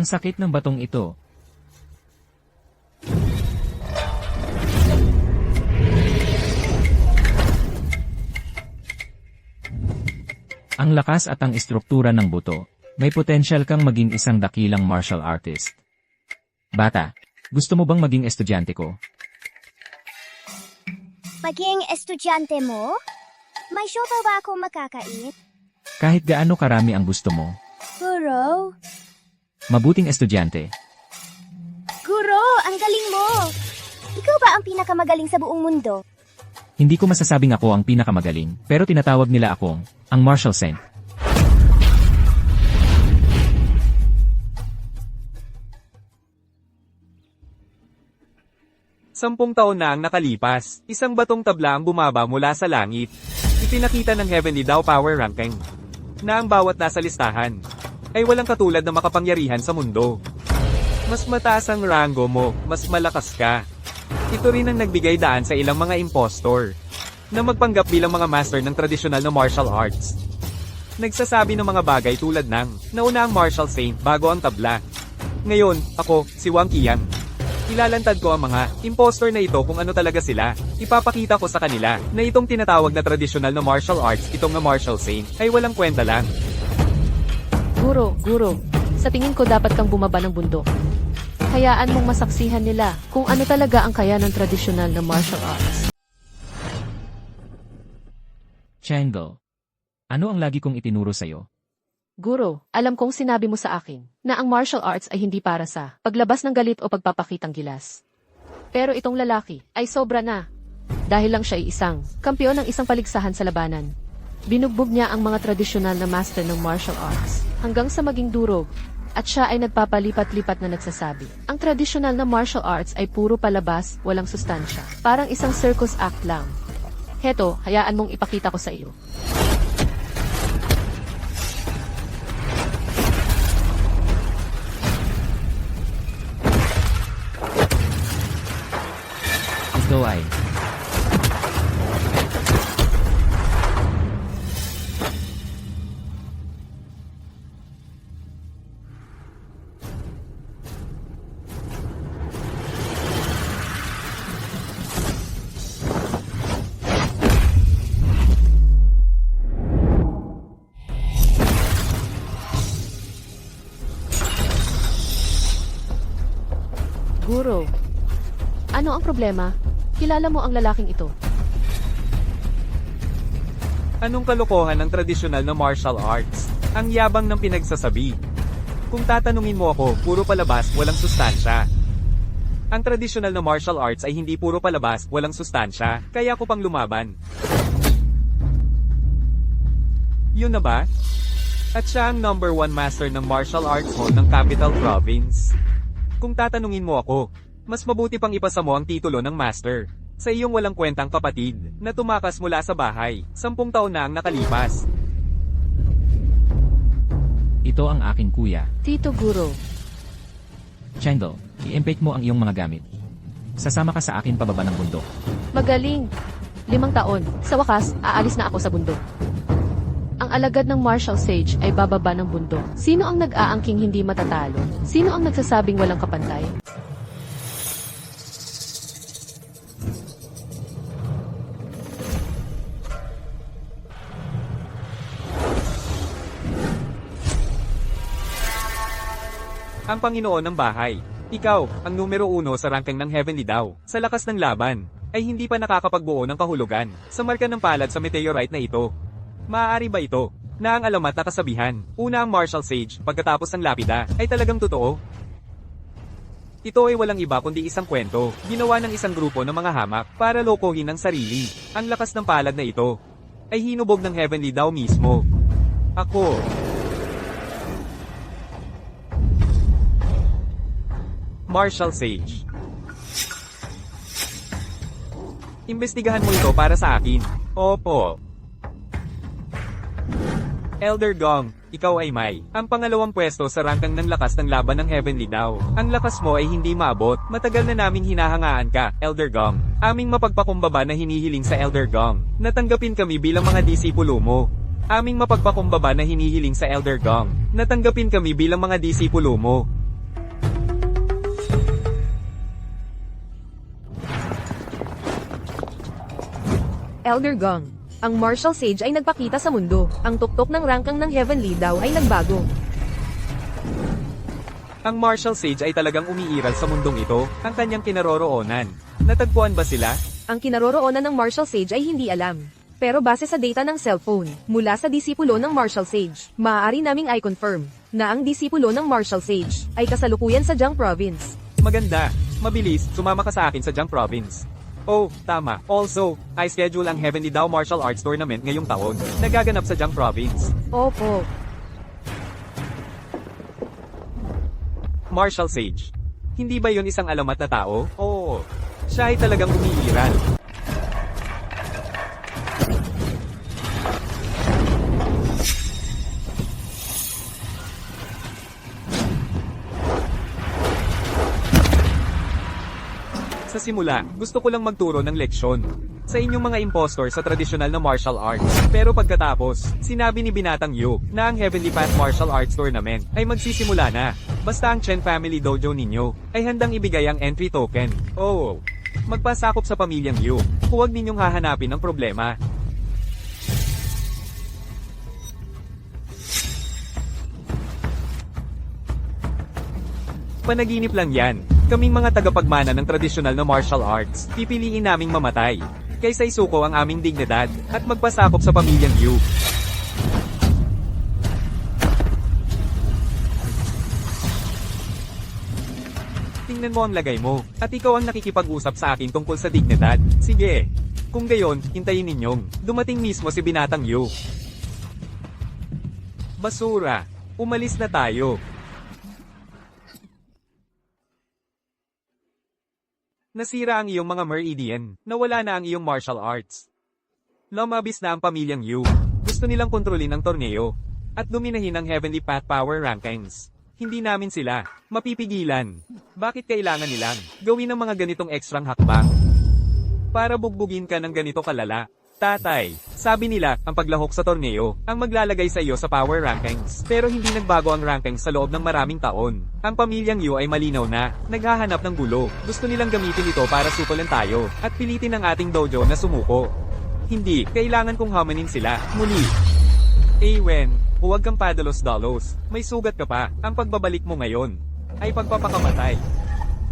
Ang sakit ng batong ito. Ang lakas at ang istruktura ng buto, may potensyal kang maging isang dakilang martial artist. Bata, gusto mo bang maging estudyante ko? Maging estudyante mo? May syota ba ako makakain? Kahit gaano karami ang gusto mo, Guro? mabuting estudyante. Guro, ang galing mo! Ikaw ba ang pinakamagaling sa buong mundo? Hindi ko masasabing ako ang pinakamagaling, pero tinatawag nila akong ang Martial Saint. Sampung taon na ang nakalipas, isang batong tabla ang bumaba mula sa langit. Ipinakita ng Heavenly Daw Power Ranking na ang bawat nasa listahan ay walang katulad na makapangyarihan sa mundo. Mas mataas ang rango mo, mas malakas ka. Ito rin ang nagbigay daan sa ilang mga impostor na magpanggap bilang mga master ng tradisyonal na martial arts. Nagsasabi ng mga bagay tulad ng nauna ang Martial Saint bago ang tabla. Ngayon, ako, si Wang Qiang. Ilalantad ko ang mga impostor na ito kung ano talaga sila. Ipapakita ko sa kanila na itong tinatawag na tradisyonal na martial arts, itong na Martial Saint, ay walang kwenta lang. Guro, sa tingin ko dapat kang bumaba ng bundok. Hayaan mong masaksihan nila kung ano talaga ang kaya ng tradisyonal na martial arts. Changle, ano ang lagi kong itinuro sa'yo? Guro, alam kong sinabi mo sa akin na ang martial arts ay hindi para sa paglabas ng galit o pagpapakitang gilas. Pero itong lalaki ay sobra na. Dahil lang siya ay isang kampiyon ng isang paligsahan sa labanan. Binugbog niya ang mga tradisyonal na master ng martial arts hanggang sa maging durog. At siya ay nagpapalipat-lipat na nagsasabi. Ang tradisyonal na martial arts ay puro palabas, walang sustansya. Parang isang circus act lang. Heto, hayaan mong ipakita ko sa iyo. Ito ay Guro, ano ang problema? Kilala mo ang lalaking ito. Anong kalokohan ng tradisyonal na martial arts? Ang yabang ng pinagsasabi. Kung tatanungin mo ako, puro palabas, walang sustansya. Ang tradisyonal na martial arts ay hindi puro palabas, walang sustansya, kaya ko pang lumaban. Yun na ba? At siya ang number 1 master ng martial arts hall ng Capital Province. Kung tatanungin mo ako, mas mabuti pang ipasa mo ang titulo ng master sa iyong walang kwentang kapatid na tumakas mula sa bahay. 10 taon na ang nakalipas. ito ang aking kuya. Tito Guro, Changle, i-impake mo ang iyong mga gamit. Sasama ka sa akin pababa ng bundok. magaling. 5 taon. Sa wakas, aalis na ako sa bundok. Ang alagad ng martial sage ay bababa ng bundok. Sino ang nag-aangking hindi matatalo? Sino ang nagsasabing walang kapantay? Ang Panginoon ng bahay. Ikaw, ang numero 1 sa ranking ng Heavenly Daw. Sa lakas ng laban, ay hindi pa nakakapagbuo ng kahulugan sa marka ng palad sa meteorite na ito. Maaari ba ito, na ang alamat na kasabihan, una ang martial sage, pagkatapos ng lapida, ay talagang totoo? Ito ay walang iba kundi isang kwento, ginawa ng isang grupo ng mga hamak para lokohin ang sarili. Ang lakas ng palad na ito, ay hinubog ng Heavenly Daw mismo. Ako. Martial Sage. Imbestigahan mo ito para sa akin. Opo. Elder Gong, ikaw ay may ang pangalawang pwesto sa rangkang ng lakas ng laban ng Heavenly Daw. Ang lakas mo ay hindi maabot. Matagal na naming hinahangaan ka, Elder Gong. Aming mapagpakumbaba na hinihiling sa Elder Gong. Natanggapin kami bilang mga disipulo mo. Aming mapagpakumbaba na hinihiling sa Elder Gong. Natanggapin kami bilang mga disipulo mo. Elder Gong. Ang Martial Sage ay nagpakita sa mundo. Ang tuktok ng rangkang ng Heavenly daw ay nagbago. Ang Martial Sage ay talagang umiiral sa mundong ito, ang kanyang kinaroroonan. Natagpuan ba sila? Ang kinaroroonan ng Martial Sage ay hindi alam. Pero base sa data ng cellphone, mula sa disipulo ng Martial Sage, maaari naming i-confirm na ang disipulo ng Martial Sage ay kasalukuyan sa Jiang Province. Maganda. Mabilis, sumama ka sa akin sa Jiang Province. Oh, tama. Also, I schedule ang Heavenly Dao Martial Arts Tournament ngayong taon. Nagaganap sa Jiang Province. Opo. Martial Sage. Hindi ba yun isang alamat na tao? Oo. Siya ay talagang umiiral. Sa simula, gusto ko lang magturo ng leksyon sa inyong mga impostor sa tradisyonal na martial arts. Pero pagkatapos, sinabi ni Binatang Yu na ang Heavenly Path Martial Arts Tournament ay magsisimula na. Basta ang Chen Family Dojo ninyo ay handang ibigay ang entry token. Oh, magpasakop sa pamilyang Yu. Huwag ninyong hahanapin ang problema. Panaginip lang yan. Kaming mga tagapagmana ng tradisyonal na martial arts, pipiliin naming mamatay, kaysa isuko ang aming dignidad, at magpasakop sa pamilyang Yu. Tingnan mo ang lagay mo, at ikaw ang nakikipag-usap sa akin tungkol sa dignidad. Sige. Kung gayon, hintayin ninyong dumating mismo si Binatang Yu. Basura. Umalis na tayo. Nasira ang iyong mga meridian, nawala na ang iyong martial arts. Lumabis na ang pamilyang Yu. Gusto nilang kontrolin ang torneo, at dominahin ang Heavenly Path Power Rankings. Hindi namin sila mapipigilan. Bakit kailangan nilang gawin ng mga ganitong ekstrang hakbang? Para bugbugin ka ng ganito kalala. Tatay, sabi nila, ang paglahok sa torneo, ang maglalagay sa iyo sa power rankings. Pero hindi nagbago ang rankings sa loob ng maraming taon. Ang pamilyang Yu ay malinaw na, naghahanap ng gulo. Gusto nilang gamitin ito para sutulan tayo, at pilitin ang ating dojo na sumuko. Hindi, kailangan kong hamanin sila, muli. Wen, huwag kang padalos-dalos. May sugat ka pa, ang pagbabalik mo ngayon ay pagpapakamatay.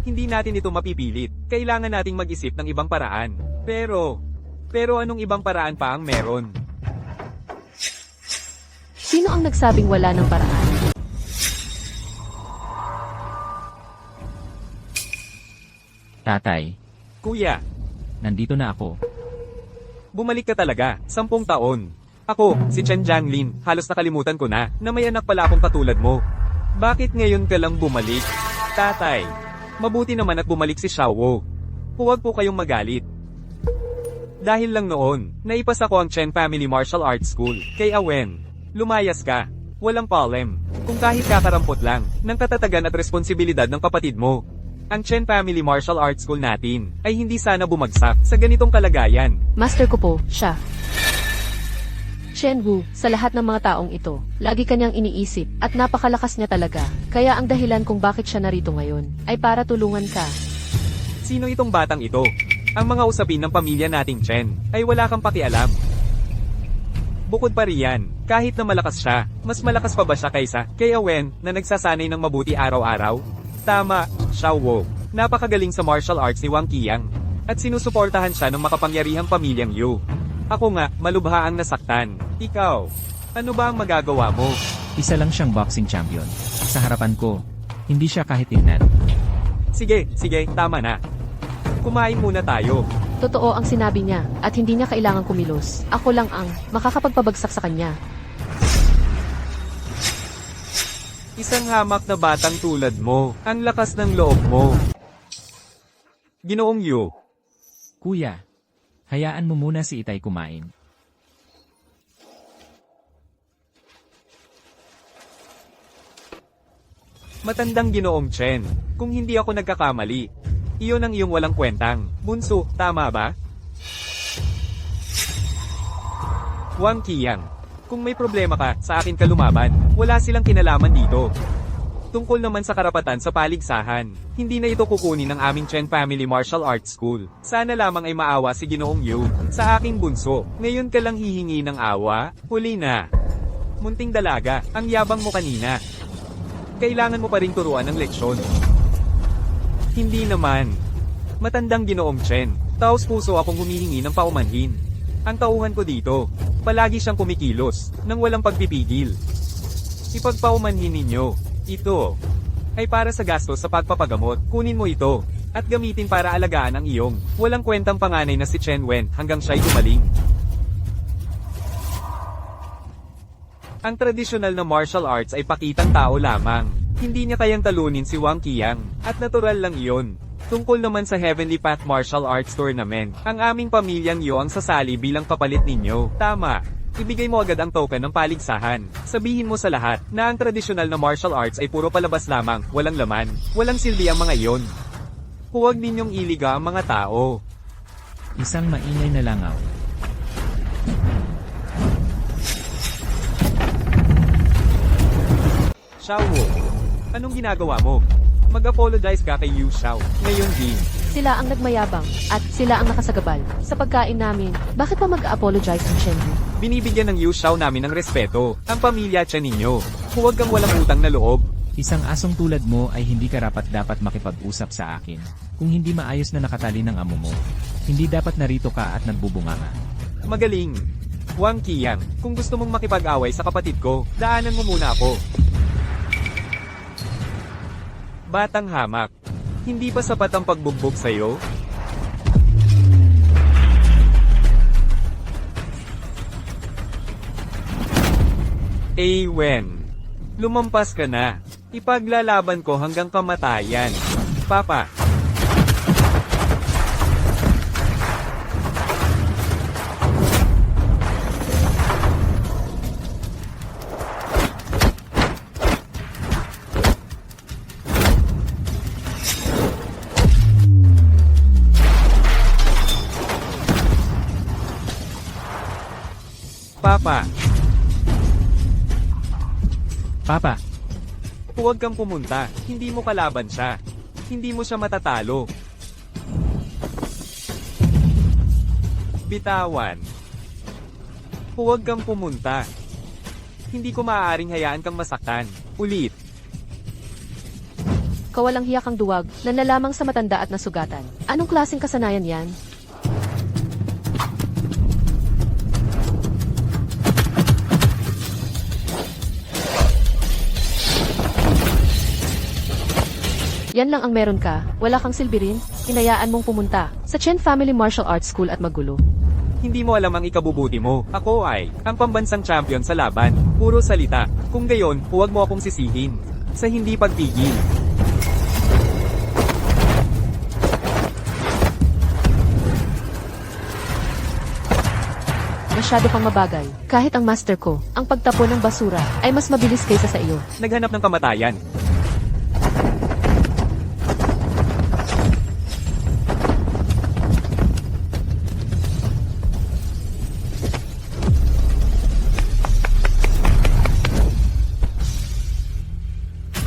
Hindi natin ito mapipilit. Kailangan nating mag-isip ng ibang paraan. Pero anong ibang paraan pa ang meron? Sino ang nagsabing wala ng paraan? Tatay, Kuya, nandito na ako. bumalik ka talaga, 10 taon. Ako, si Chen Jianglin, halos nakalimutan ko na may anak pala akong katulad mo. Bakit ngayon ka lang bumalik? Tatay, mabuti naman at bumalik si Xiaowo. Huwag po kayong magalit. Dahil lang noon, naipasa ko ang Chen Family Martial Arts School, kay Wen. Lumayas ka. Walang problem. Kung kahit kakarampot lang, ng katatagan at responsibilidad ng kapatid mo. Ang Chen Family Martial Arts School natin, ay hindi sana bumagsak sa ganitong kalagayan. Master ko po, siya. Shen Wu, sa lahat ng mga taong ito, lagi kanyang iniisip, at napakalakas niya talaga. Kaya ang dahilan kung bakit siya narito ngayon, ay para tulungan ka. Sino itong batang ito? Ang mga usapin ng pamilya nating Chen, ay wala kang pakialam. Bukod pa riyan, kahit na malakas siya, mas malakas pa ba siya kaysa kay Wen na nagsasanay ng mabuti araw-araw? Tama, Xiaowo. Napakagaling sa martial arts ni Wang Qiang. At sinusuportahan siya ng makapangyarihang pamilyang Yu. Ako nga, malubha ang nasaktan. Ikaw, ano ba ang magagawa mo? Isa lang siyang boxing champion. Sa harapan ko, hindi siya kahit tingnan. Sige, tama na. Kumain muna tayo. Totoo ang sinabi niya, at hindi niya kailangang kumilos. Ako lang ang makakapagpabagsak sa kanya. Isang hamak na batang tulad mo, ang lakas ng loob mo. Ginoong Yu, Kuya, hayaan mo muna si Itay kumain. matandang Ginoong Chen, kung hindi ako nagkakamali, iyon ang iyong walang kwentang bunso, tama ba? Wang Qiang, kung may problema ka, sa akin ka lumaban, wala silang kinalaman dito. Tungkol naman sa karapatan sa paligsahan, hindi na ito kukunin ng aming Chen Family Martial Arts School. Sana lamang ay maawa si Ginoong Yu sa aking bunso. Ngayon ka lang hihingi ng awa? Huli na. Munting dalaga, ang yabang mo kanina. Kailangan mo pa rin turuan ng leksyon. Hindi naman. Matandang Ginoong Chen, taos puso akong humihingi ng paumanhin. Ang tauhan ko dito, palagi siyang kumikilos, nang walang pagpipigil. Ipagpaumanhin ninyo. Ito ay para sa gastos sa pagpapagamot. Kunin mo ito at gamitin para alagaan ang iyong walang kwentang panganay na si Chen Wen hanggang siya'y gumaling. Ang tradisyonal na martial arts ay pakitang tao lamang. Hindi niya kayang talunin si Wang Qiang at natural lang iyon. Tungkol naman sa Heavenly Path Martial Arts Tournament, ang aming pamilyang Yu ang sasali bilang kapalit ninyo. Tama. Ibigay mo agad ang token ng paligsahan. Sabihin mo sa lahat na ang tradisyonal na martial arts ay puro palabas lamang, walang laman, walang silbi ang mga iyon. Huwag ninyong iliga ang mga tao. Isang maingay na langaw. Xiao Wu, anong ginagawa mo? Mag-apologize ka kay Yu Xiao. Ngayon din. Sila ang nagmayabang, at sila ang nakasagabal. Sa pagkain namin, bakit pa mag-apologize ang Chen Yu? Binibigyan ng Yu Xiao namin ng respeto, ang pamilya Chen ninyo. Huwag kang walang utang na loob. Isang asong tulad mo ay hindi karapat-dapat makipag-usap sa akin. Kung hindi maayos na nakatali ng amo mo, hindi dapat narito ka at nagbubunganga. Magaling. Wang Qiang, kung gusto mong makipag-away sa kapatid ko, daanan mo muna ako. Batang hamak. Hindi pa sapat ang pagbugbog sa'yo? Wen, lumampas ka na. Ipaglalaban ko hanggang kamatayan. Papa. Papa. Papa, Huwag kang pumunta, hindi mo kalaban siya. Hindi mo siya matatalo. Bitawan. Huwag kang pumunta. Hindi ko maaaring hayaan kang masaktan. Ulit. Kawalang hiya kang duwag, nanlalamang sa matanda at nasugatan. Anong klaseng kasanayan yan? Yan lang ang meron ka, wala kang silbi rin, hinayaan mong pumunta sa Chen Family Martial Arts School at magulo. Hindi mo alam ang ikabubuti mo. Ako ay ang pambansang champion sa laban. Puro salita. Kung gayon, huwag mo akong sisihin. Sa hindi pagpigil. Masyado kang mabagal. Kahit ang master ko, ang pagtapon ng basura, ay mas mabilis kaysa sa iyo. Naghanap ng kamatayan.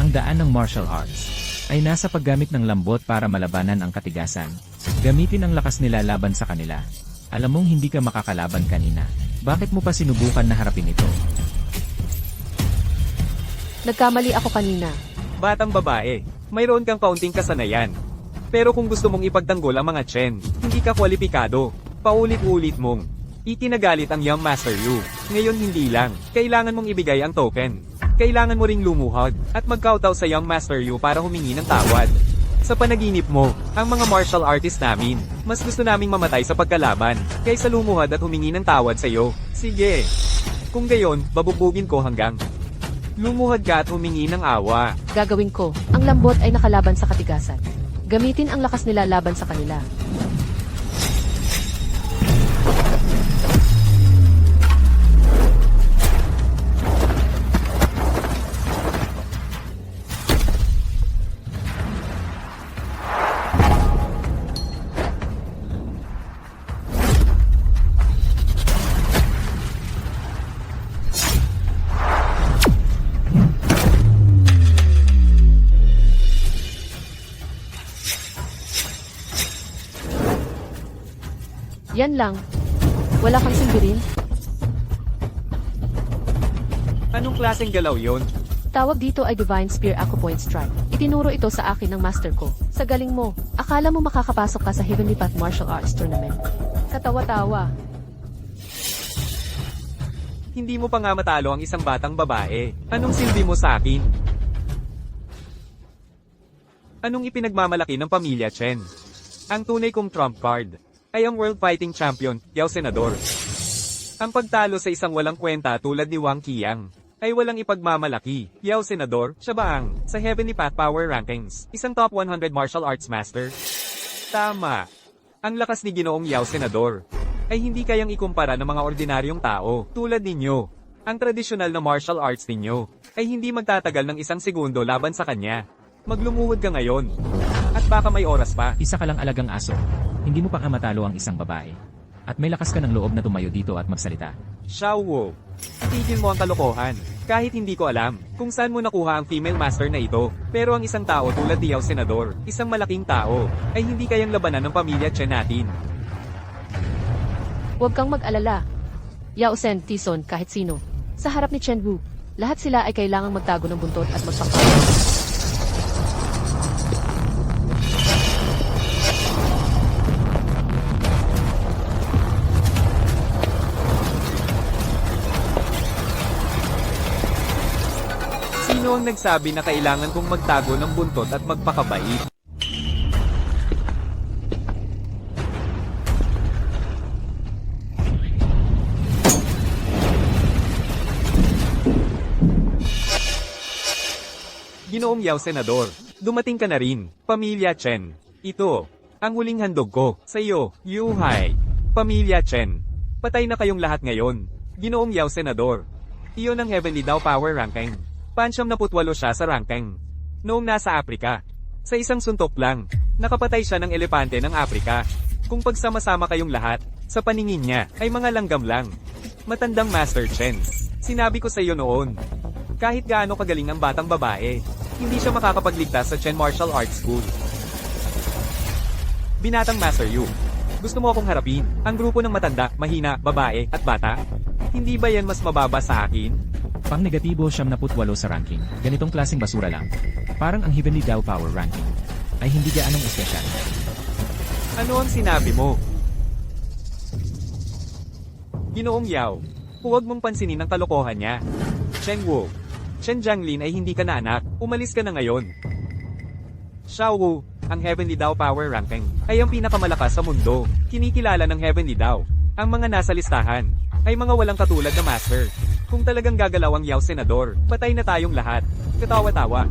ang daan ng martial arts ay nasa paggamit ng lambot para malabanan ang katigasan. Gamitin ang lakas nila laban sa kanila. Alam mong hindi ka makakalaban kanina. Bakit mo pa sinubukan na harapin ito? Nagkamali ako kanina. Batang babae, mayroon kang kaunting kasanayan. Pero kung gusto mong ipagtanggol ang mga Chen, hindi ka kwalipikado. Paulit-ulit mong itinagalit ang Young Master Yu. Ngayon hindi lang, kailangan mong ibigay ang token. Kailangan mo ring lumuhod at magkautaw sa Young Master Yu para humingi ng tawad. Sa panaginip mo, ang mga martial artist namin, mas gusto naming mamatay sa pagkalaban, kaysa lumuhod at humingi ng tawad sa iyo. Sige. Kung gayon, babubugin ko hanggang lumuhod ka at humingi ng awa. Gagawin ko, ang lambot ay nakalaban sa katigasan. Gamitin ang lakas nila laban sa kanila. Yan lang. Wala kang silbi rin? Anong klaseng galaw yon? Tawag dito ay Divine Spear Aqua Point Strike. Itinuro ito sa akin ng master ko. Sa galing mo, akala mo makakapasok ka sa Heavenly Path Martial Arts Tournament. Katawa-tawa. Hindi mo pa nga matalo ang isang batang babae. Anong silbi mo sa akin? Anong ipinagmamalaki ng pamilya Chen? Ang tunay kong trump card ay ang World Fighting Champion, Yao Senador. Ang pagtalo sa isang walang kwenta tulad ni Wang Qiang ay walang ipagmamalaki. Yao Senador, siya ba ang, sa Heavenly Path Power Rankings, isang top 100 martial arts master? Tama. Ang lakas ni Ginoong Yao Senador ay hindi kayang ikumpara ng mga ordinaryong tao, tulad ninyo. Ang tradisyonal na martial arts ninyo ay hindi magtatagal ng 1 segundo laban sa kanya. Maglumuhod ka ngayon. At baka may oras pa. Isa ka lang alagang aso. Hindi mo pa nga matalo ang isang babae. At may lakas ka ng loob na tumayo dito at magsalita. Xiao Wu, tigil mo ang kalokohan. Kahit hindi ko alam kung saan mo nakuha ang female master na ito. Pero ang isang tao tulad ni Yao Senador, isang malaking tao, ay hindi kayang labanan ng pamilya Chen natin. Huwag kang mag-alala. Yao Sen, Tison, kahit sino. Sa harap ni Chen Wu, lahat sila ay kailangang magtago ng buntot at magpakawal. Sino ang nagsabi na kailangan kong magtago ng buntot at magpakabait? Ginoong Yao Senador, dumating ka na rin, Pamilya Chen. Ito, ang huling handog ko, sa iyo, Yu Hai. Pamilya Chen, patay na kayong lahat ngayon. Ginoong Yao Senador, iyon ang Heavenly Dao Power Ranking. 78 siya sa ranking. Noong nasa Afrika, sa isang suntok lang, nakapatay siya ng elepante ng Afrika. Kung pagsama-sama kayong lahat, sa paningin niya, ay mga langgam lang. Matandang Master Chen, sinabi ko sa iyo noon, kahit gaano kagaling ang batang babae, hindi siya makakapagligtas sa Chen Martial Arts School. Binatang Master Yu, gusto mo akong harapin, ang grupo ng matanda, mahina, babae, at bata? Hindi ba yan mas mababa sa akin? Pang negatibo 78 sa ranking. Ganitong klaseng basura lang. Parang ang Heavenly Dao Power Ranking ay hindi gaanong espesyal. Ano ang sinabi mo? Ginoong Yao, huwag mong pansinin ang kalokohan niya. Chen Wu, Chen Jianglin ay hindi ka na anak, umalis ka na ngayon. Xiao Wu, ang Heavenly Dao Power Ranking, ay ang pinakamalakas sa mundo. Kinikilala ng Heavenly Dao. Ang mga nasa listahan, ay mga walang katulad na master. Kung talagang gagalaw ang Yao Senador, patay na tayong lahat. Katawa-tawa.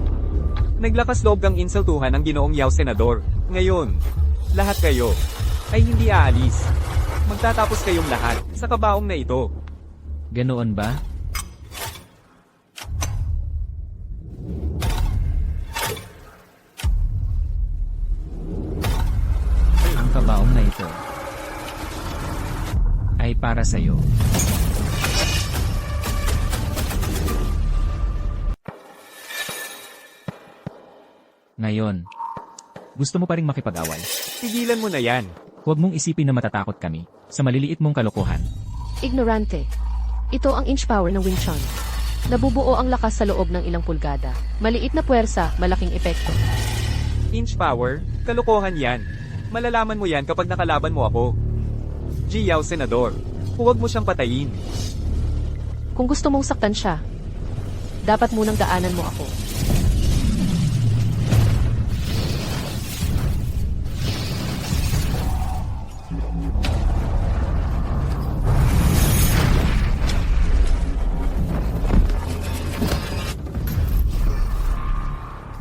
Naglakas loob kang insultuhan ang Ginoong Yao Senador. Ngayon, lahat kayo, ay hindi aalis. Magtatapos kayong lahat, sa kabaong na ito. Ganoon ba? Ang kabaong na ito ay para sa'yo. Ngayon, gusto mo pa ring makipag-away? Tigilan mo na yan. Huwag mong isipin na matatakot kami sa maliliit mong kalokohan. Ignorante. Ito ang inch power ng Wing Chun. Nabubuo ang lakas sa loob ng ilang pulgada. Maliit na puwersa, malaking epekto. Inch power, kalokohan yan. Malalaman mo yan kapag nakalaban mo ako. Ji Yao Senador, huwag mo siyang patayin. Kung gusto mong saktan siya, dapat munang daanan mo ako.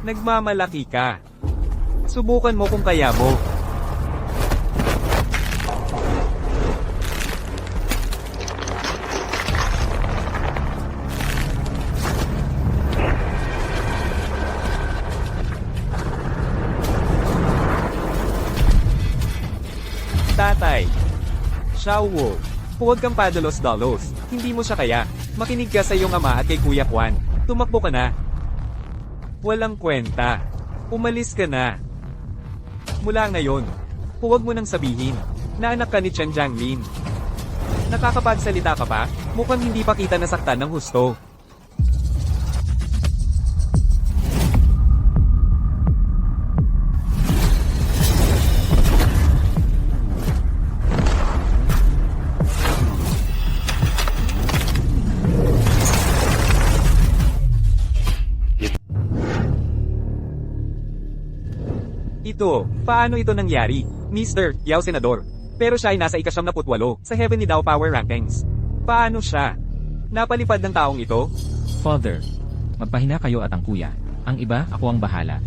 Nagmamalaki ka. Subukan mo kung kaya mo. Tatay. Xiao Wu, huwag kang padalos-dalos. Hindi mo siya kaya. Makinig ka sa iyong ama at kay Kuya Kwan. Tumakbo ka na. Walang kwenta. Umalis ka na. Mula ngayon, huwag mo nang sabihin na anak ka ni Chen Jianglin. Nakakapagsalita ka pa? Mukhang hindi pa kita nasaktan ng husto. Ito, paano ito nangyari? Mr. Yao Senador. Pero siya ay nasa ika-78 sa Heavenly Dao Power Rankings. Paano siya? Napalipad ng taong ito? Father, magpahina kayo at ang kuya. Ang iba, ako ang bahala.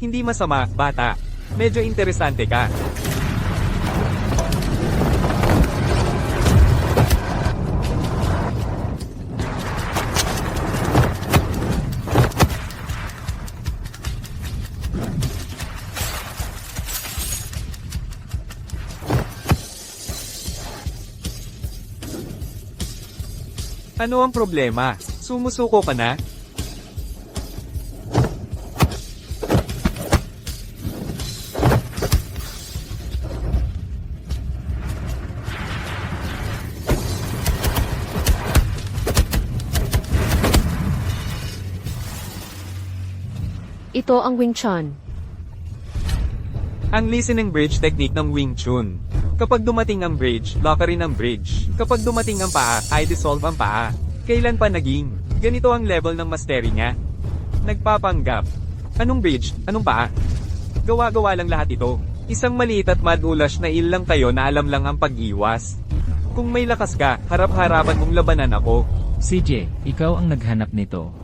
Hindi masama, bata. Medyo interesante ka. Ano ang problema? Sumusuko ka na? Ito ang Wing Chun. Ang listening bridge technique ng Wing Chun. Kapag dumating ang bridge, lock rin ang bridge. Kapag dumating ang paa, ay dissolve ang paa. Kailan pa naging? Ganito ang level ng mastery niya. Nagpapanggap. Anong bridge? Anong paa? Gawa-gawa lang lahat ito. Isang maliit at madulas na ilang kayo na alam lang ang pag-iwas. Kung may lakas ka, harap-harapan mong labanan ako. CJ, ikaw ang naghanap nito.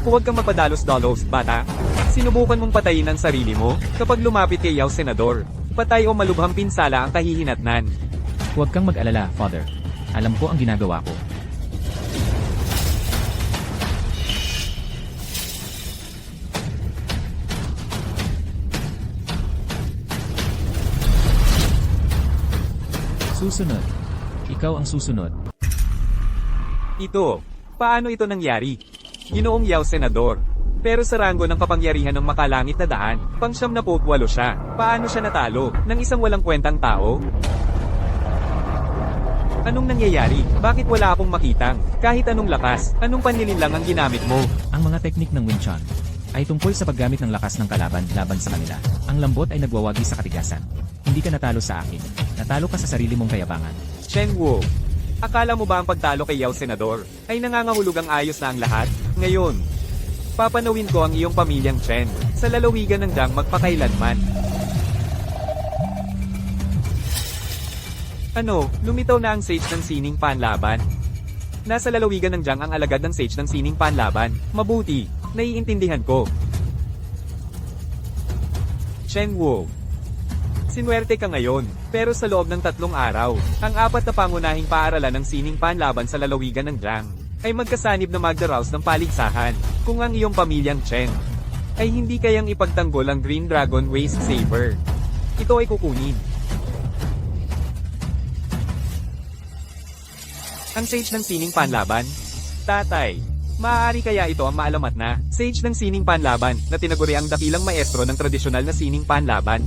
Huwag kang magpadalos-dalos, bata. Sinubukan mong patayin ang sarili mo kapag lumapit kay Yao Senador. Patay o malubhang pinsala ang kahihinatnan. Huwag kang mag-alala, Father. Alam ko ang ginagawa ko. Susunod. Ikaw ang susunod. Ito, paano ito nangyari? Ginoong Yao Senador. Pero sa rango ng kapangyarihan ng makalangit na daan, pang-78 siya. Paano siya natalo ng isang walang kwentang tao? Anong nangyayari? Bakit wala akong makitang? Kahit anong lakas, anong panlilin lang ang ginamit mo? Ang mga teknik ng Wing Chun ay tungkol sa paggamit ng lakas ng kalaban laban sa kanila. Ang lambot ay nagwawagi sa katigasan. Hindi ka natalo sa akin. Natalo ka sa sarili mong kayabangan. Chen Wu, akala mo ba ang pagtalo kay Yao Senador ay nangangahulugang ayos na ang lahat? Ngayon, papanawin ko ang iyong pamilyang Chen sa lalawigan ng Jiang magpakailanman. Ano, lumitaw na ang sage ng sining panlaban? Nasa lalawigan ng Jiang ang alagad ng sage ng sining panlaban. Mabuti, naiintindihan ko. Chen Wu, sinwerte ka ngayon, pero sa loob ng 3 araw, ang 4 na pangunahing paaralan ng sining panlaban sa lalawigan ng Jiang ay magkasanib na magdaraos ng paligsahan. Kung ang iyong pamilyang Chen ay hindi kayang ipagtanggol ang Green Dragon Waste Saber, ito ay kukunin. Ang Sage ng Sining Panlaban? Tatay, maaari kaya ito ang maalamat na Sage ng Sining Panlaban na tinaguri ang dakilang maestro ng tradisyonal na Sining Panlaban?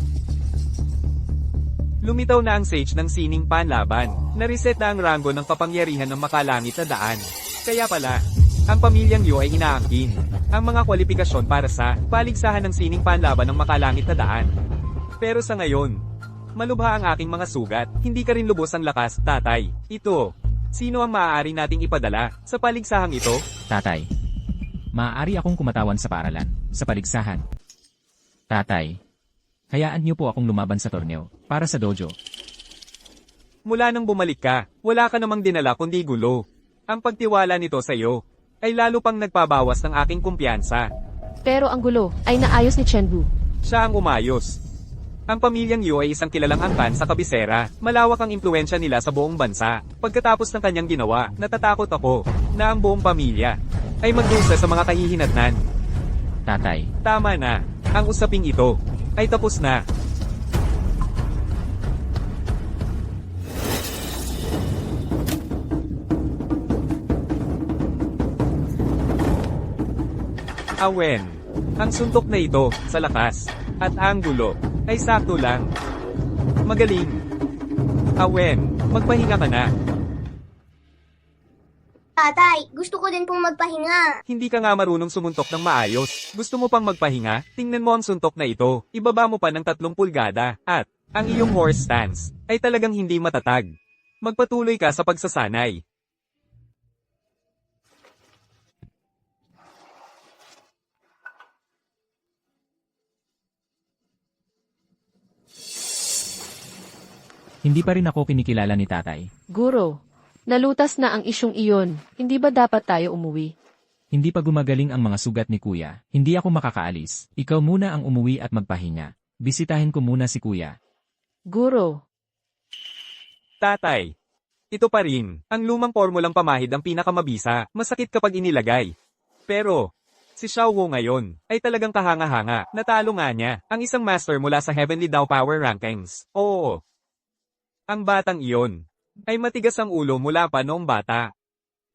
Lumitaw na ang Sage ng Sining Panlaban. Na-reset na ang rango ng kapangyarihan ng makalangit na daan. Kaya pala, ang pamilyang Yu ay inaangkin ang mga kwalifikasyon para sa paligsahan ng sining panlaban ng makalangit na daan. Pero sa ngayon, malubha ang aking mga sugat, hindi ka rin lubos ang lakas, tatay. Ito, sino ang maaari nating ipadala sa paligsahang ito? Tatay, maaari akong kumatawan sa paaralan, sa paligsahan. Tatay, hayaan niyo po akong lumaban sa torneo, para sa dojo. Mula nang bumalik ka, wala ka namang dinala kundi gulo. Ang pagtiwala nito sa iyo ay lalo pang nagpabawas ng aking kumpiyansa. Pero ang gulo ay naayos ni Chen Wu. Siya ang umayos. Ang pamilyang Yu ay isang kilalang angkan sa kabisera. Malawak ang impluensya nila sa buong bansa. Pagkatapos ng kanyang ginawa, natatakot ako na ang buong pamilya ay magdusa sa mga kahihinatnan. Tatay, Tama na. Ang usaping ito ay tapos na. Awen, Ang suntok na ito, sa lakas, at anggulo, ay sakto lang. Magaling. Awen, magpahinga ka na. Tatay, gusto ko din pong magpahinga. Hindi ka nga marunong sumuntok ng maayos. Gusto mo pang magpahinga? Tingnan mo ang suntok na ito. Ibaba mo pa ng 3 pulgada. At, ang iyong horse stance, ay talagang hindi matatag. Magpatuloy ka sa pagsasanay. Hindi pa rin ako kinikilala ni tatay. Guro, nalutas na ang isyong iyon. Hindi ba dapat tayo umuwi? Hindi pa gumagaling ang mga sugat ni kuya. Hindi ako makakaalis. Ikaw muna ang umuwi at magpahinga. Bisitahin ko muna si kuya. Guro, Tatay. Ito pa rin, ang lumang formulang pamahid ang pinakamabisa. Masakit kapag inilagay. Pero, si Xiao Wu ngayon, ay talagang kahanga-hanga. Natalo nga niya, ang isang master mula sa Heavenly Dao Power Rankings. Oo. Ang batang iyon, ay matigas ang ulo mula pa noong bata.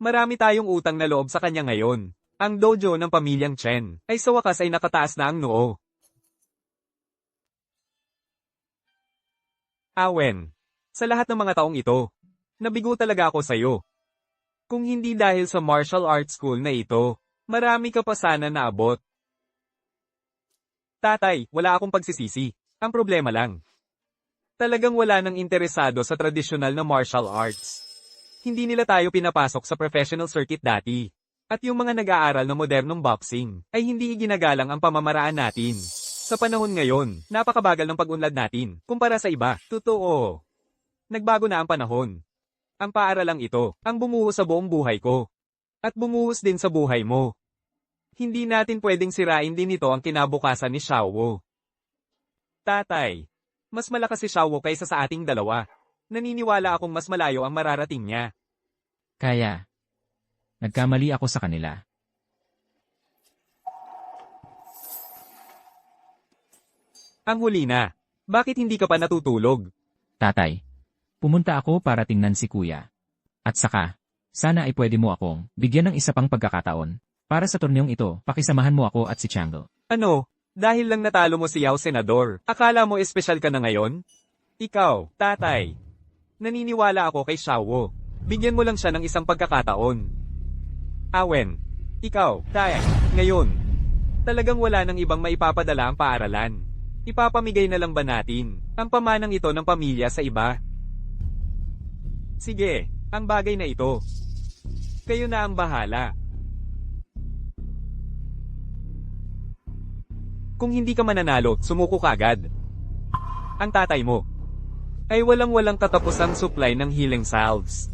Marami tayong utang na loob sa kanya ngayon. Ang dojo ng pamilyang Chen, ay sa wakas ay nakataas na ang noo. Awen, sa lahat ng mga taong ito, nabigo talaga ako sa'yo. Kung hindi dahil sa martial arts school na ito, marami ka pa sana naabot. Tatay, wala akong pagsisisi. Ang problema lang, talagang wala nang interesado sa tradisyonal na martial arts. Hindi nila tayo pinapasok sa professional circuit dati. At yung mga nag-aaral ng modernong boxing, ay hindi iginagalang ang pamamaraan natin. Sa panahon ngayon, napakabagal ng pag-unlad natin, kumpara sa iba. Totoo. Nagbago na ang panahon. Ang paaralang ito, ang bumuhos sa buong buhay ko. At bumuhos din sa buhay mo. Hindi natin pwedeng sirain din ito ang kinabukasan ni Xiao Wu. Tatay, mas malakas si Xiao Wu kaysa sa ating dalawa. Naniniwala akong mas malayo ang mararating niya. Kaya, nagkamali ako sa kanila. Ang huli na, bakit hindi ka pa natutulog? Tatay, pumunta ako para tingnan si kuya. At saka, sana ay pwede mo akong bigyan ng isa pang pagkakataon. Para sa torneong ito, pakisamahan mo ako at si Changle. Ano? Dahil lang natalo mo si Yao Senador, akala mo espesyal ka na ngayon? Ikaw, tatay. Naniniwala ako kay Xiao Wu. Bigyan mo lang siya ng isang pagkakataon. Awen, ikaw, tay, ngayon. Talagang wala nang ibang maipapadala ang paaralan. Ipapamigay na lang ba natin ang pamanang ito ng pamilya sa iba? Sige, ang bagay na ito. Kayo na ang bahala. Kung hindi ka mananalo, sumuko ka agad. Ang tatay mo ay walang-walang katapusang supply ng healing salves.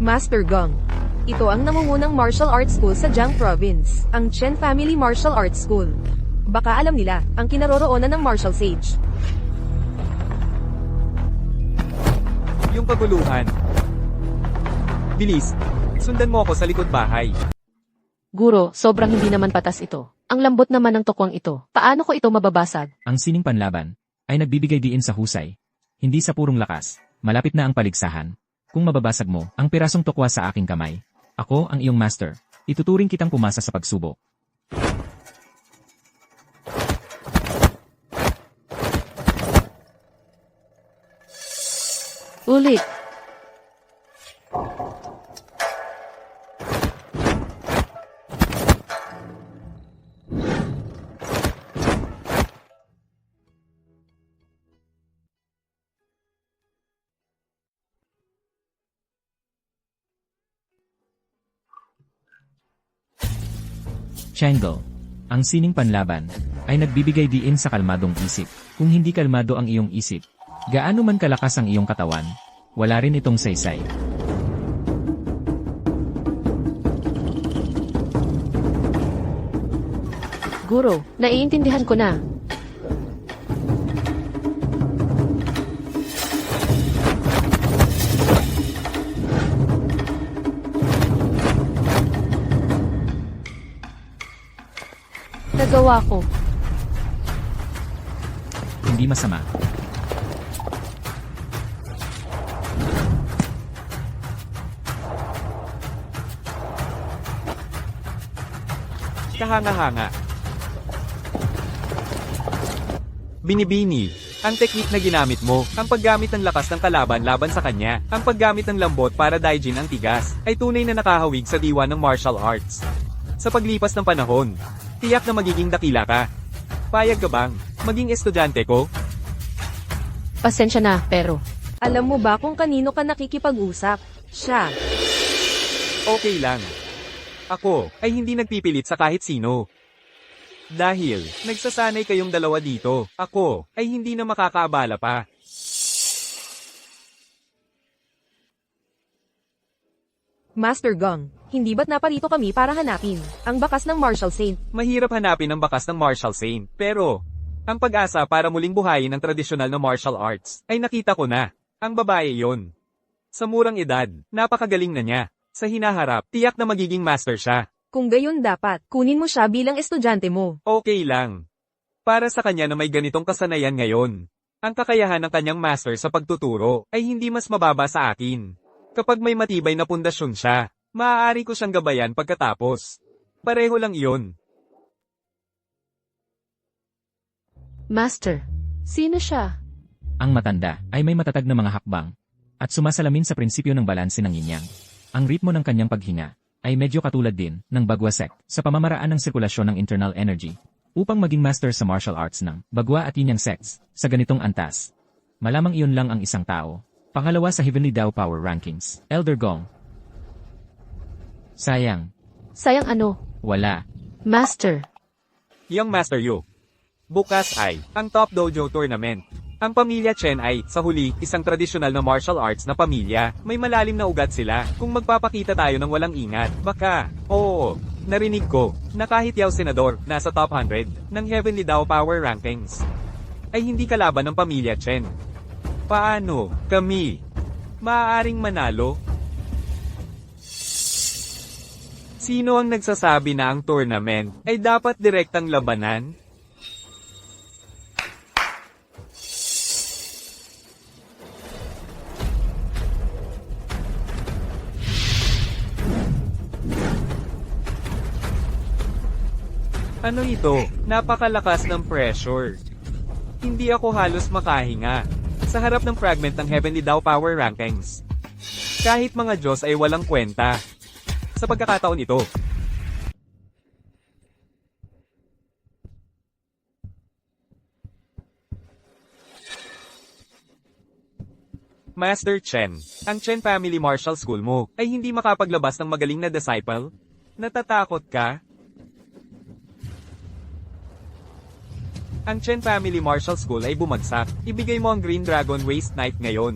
Master Gong. Ito ang namungunang martial arts school sa Jiang Province, ang Chen Family Martial Arts School. Baka alam nila, ang kinaroroonan ng martial sage. Yung kaguluhan. Bilis, sundan mo ako sa likod bahay. Guro, sobrang hindi naman patas ito. Ang lambot naman ng tokwang ito. Paano ko ito mababasag? Ang sining panlaban ay nagbibigay diin sa husay. Hindi sa purong lakas. Malapit na ang paligsahan. Kung mababasag mo ang pirasong tokwa sa aking kamay, ako ang iyong master. Ituturing kitang pumasa sa pagsubok. Ulit. Changle. Ang sining panlaban ay nagbibigay diin sa kalmadong isip. Kung hindi kalmado ang iyong isip, gaano man kalakas ang iyong katawan, wala rin itong saysay. Guro, naiintindihan ko na. Nagawa ko. hindi masama. Kahanga-hanga. Binibini. Ang teknik na ginamit mo, ang paggamit ng lakas ng kalaban laban sa kanya, ang paggamit ng lambot para daijin ang tigas, ay tunay na nakahawig sa diwa ng martial arts. Sa paglipas ng panahon, tiyak na magiging dakila ka. Payag ka bang maging estudyante ko? Pasensya na, pero Alam mo ba kung kanino ka nakikipag-usap? Siya. Okay lang. Ako ay hindi nagpipilit sa kahit sino. Dahil nagsasanay kayong dalawa dito, ako ay hindi na makakaabala pa. Master Gong, hindi ba't naparito kami para hanapin ang bakas ng Martial Saint? Mahirap hanapin ang bakas ng martial saint, pero ang pag-asa para muling buhayin ang tradisyonal na martial arts ay nakita ko na. Ang babae yon. Sa murang edad, napakagaling na niya. Sa hinaharap, tiyak na magiging master siya. Kung gayon dapat, kunin mo siya bilang estudyante mo. Okay lang. Para sa kanya na may ganitong kasanayan ngayon, ang kakayahan ng kanyang master sa pagtuturo ay hindi mas mababa sa akin. Kapag may matibay na pundasyon siya, maaari ko siyang gabayan pagkatapos. Pareho lang iyon. Master, sino siya? Ang matanda ay may matatag na mga hakbang at sumasalamin sa prinsipyo ng balanse ng yin-yang. Ang ritmo ng kanyang paghinga ay medyo katulad din ng Bagwa sect sa pamamaraan ng sirkulasyon ng internal energy. Upang maging master sa martial arts ng Bagwa at Yin-yang sects sa ganitong antas, malamang iyon lang ang isang tao. Pangalawa sa Heavenly Dao Power Rankings, Elder Gong. Sayang, Sayang ano? wala. Master, Young Master Yu. Bukas ay ang Top Dojo Tournament. Ang pamilya Chen ay, sa huli, isang tradisyonal na martial arts na pamilya. May malalim na ugat sila. Kung magpapakita tayo ng walang ingat, baka, oo, narinig ko, na kahit Yao Senador, nasa top 100, ng Heavenly Dao Power Rankings, ay hindi kalaban ng pamilya Chen. Paano, kami, maaaring manalo? Sino ang nagsasabi na ang tournament ay dapat direktang labanan? Ano ito? Napakalakas ng pressure. Hindi ako halos makahinga sa harap ng fragment ng Heavenly Dao Power Rankings. Kahit mga Diyos ay walang kwenta. Sa pagkakataon ito, Master Chen, ang Chen Family Martial School mo ay hindi makapaglabas ng magaling na disciple? Natatakot ka? Ang Chen Family Martial School ay bumagsak. Ibigay mo ang Green Dragon Waste Knife ngayon.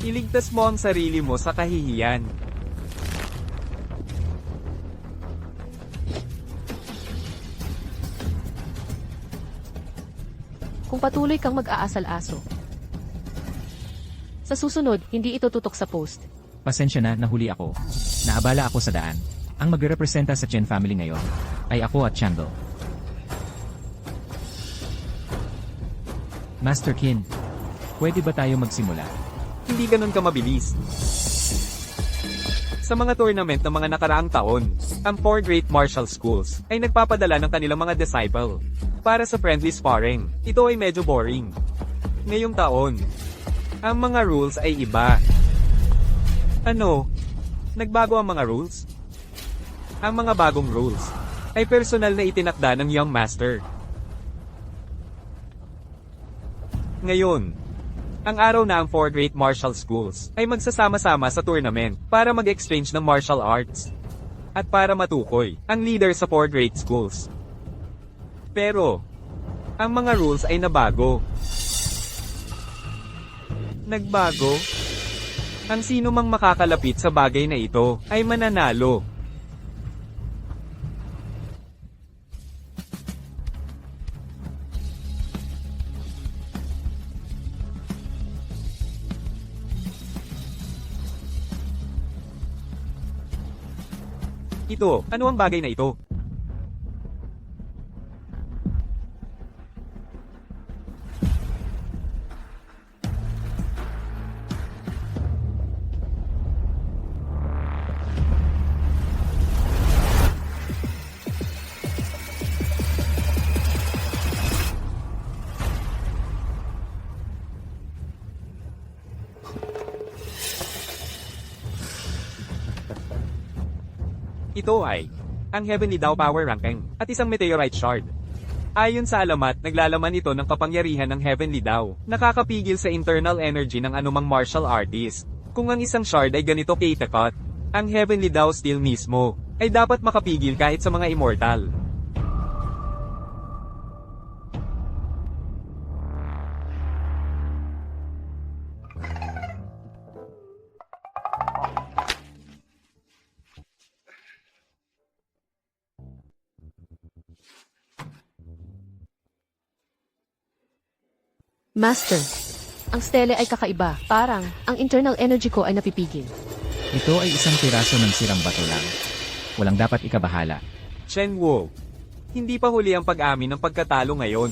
Iligtas mo ang sarili mo sa kahihiyan. kung patuloy kang mag-aasal-aso. Sa susunod, hindi ito tutok sa post. Pasensya na, nahuli ako. Naabala ako sa daan. Ang magrepresenta sa Chen family ngayon ay ako at Changle. Master Qin, pwede ba tayo magsimula? Hindi ganun ka mabilis. Sa mga tournament ng mga nakaraang taon, ang 4 Great Martial Schools ay nagpapadala ng kanilang mga disciple para sa friendly sparring. Ito ay medyo boring. Ngayong taon, ang mga rules ay iba. Ano? Nagbago ang mga rules? Ang mga bagong rules ay personal na itinakda ng Young Master. Ngayon, ang araw na ang 4 Great Martial Schools ay magsasama-sama sa tournament para mag-exchange ng martial arts at para matukoy ang leader sa 4 Great Schools. Pero, ang mga rules ay nabago. Nagbago? Ang sino mang makakalapit sa bagay na ito ay mananalo. Ito, ano ang bagay na ito? Ito ay ang Heavenly Dao Power Ranking at isang Meteorite Shard. Ayon sa alamat, naglalaman ito ng kapangyarihan ng Heavenly Dao, nakakapigil sa internal energy ng anumang martial artist. Kung ang isang shard ay ganito katakot, ang Heavenly Dao Steel mismo ay dapat makapigil kahit sa mga immortal. Master, ang stele ay kakaiba. Parang, ang internal energy ko ay napipigil. Ito ay isang piraso ng sirang bato lang. Walang dapat ikabahala. Chen Wu, hindi pa huli ang pag-amin ng pagkatalo ngayon.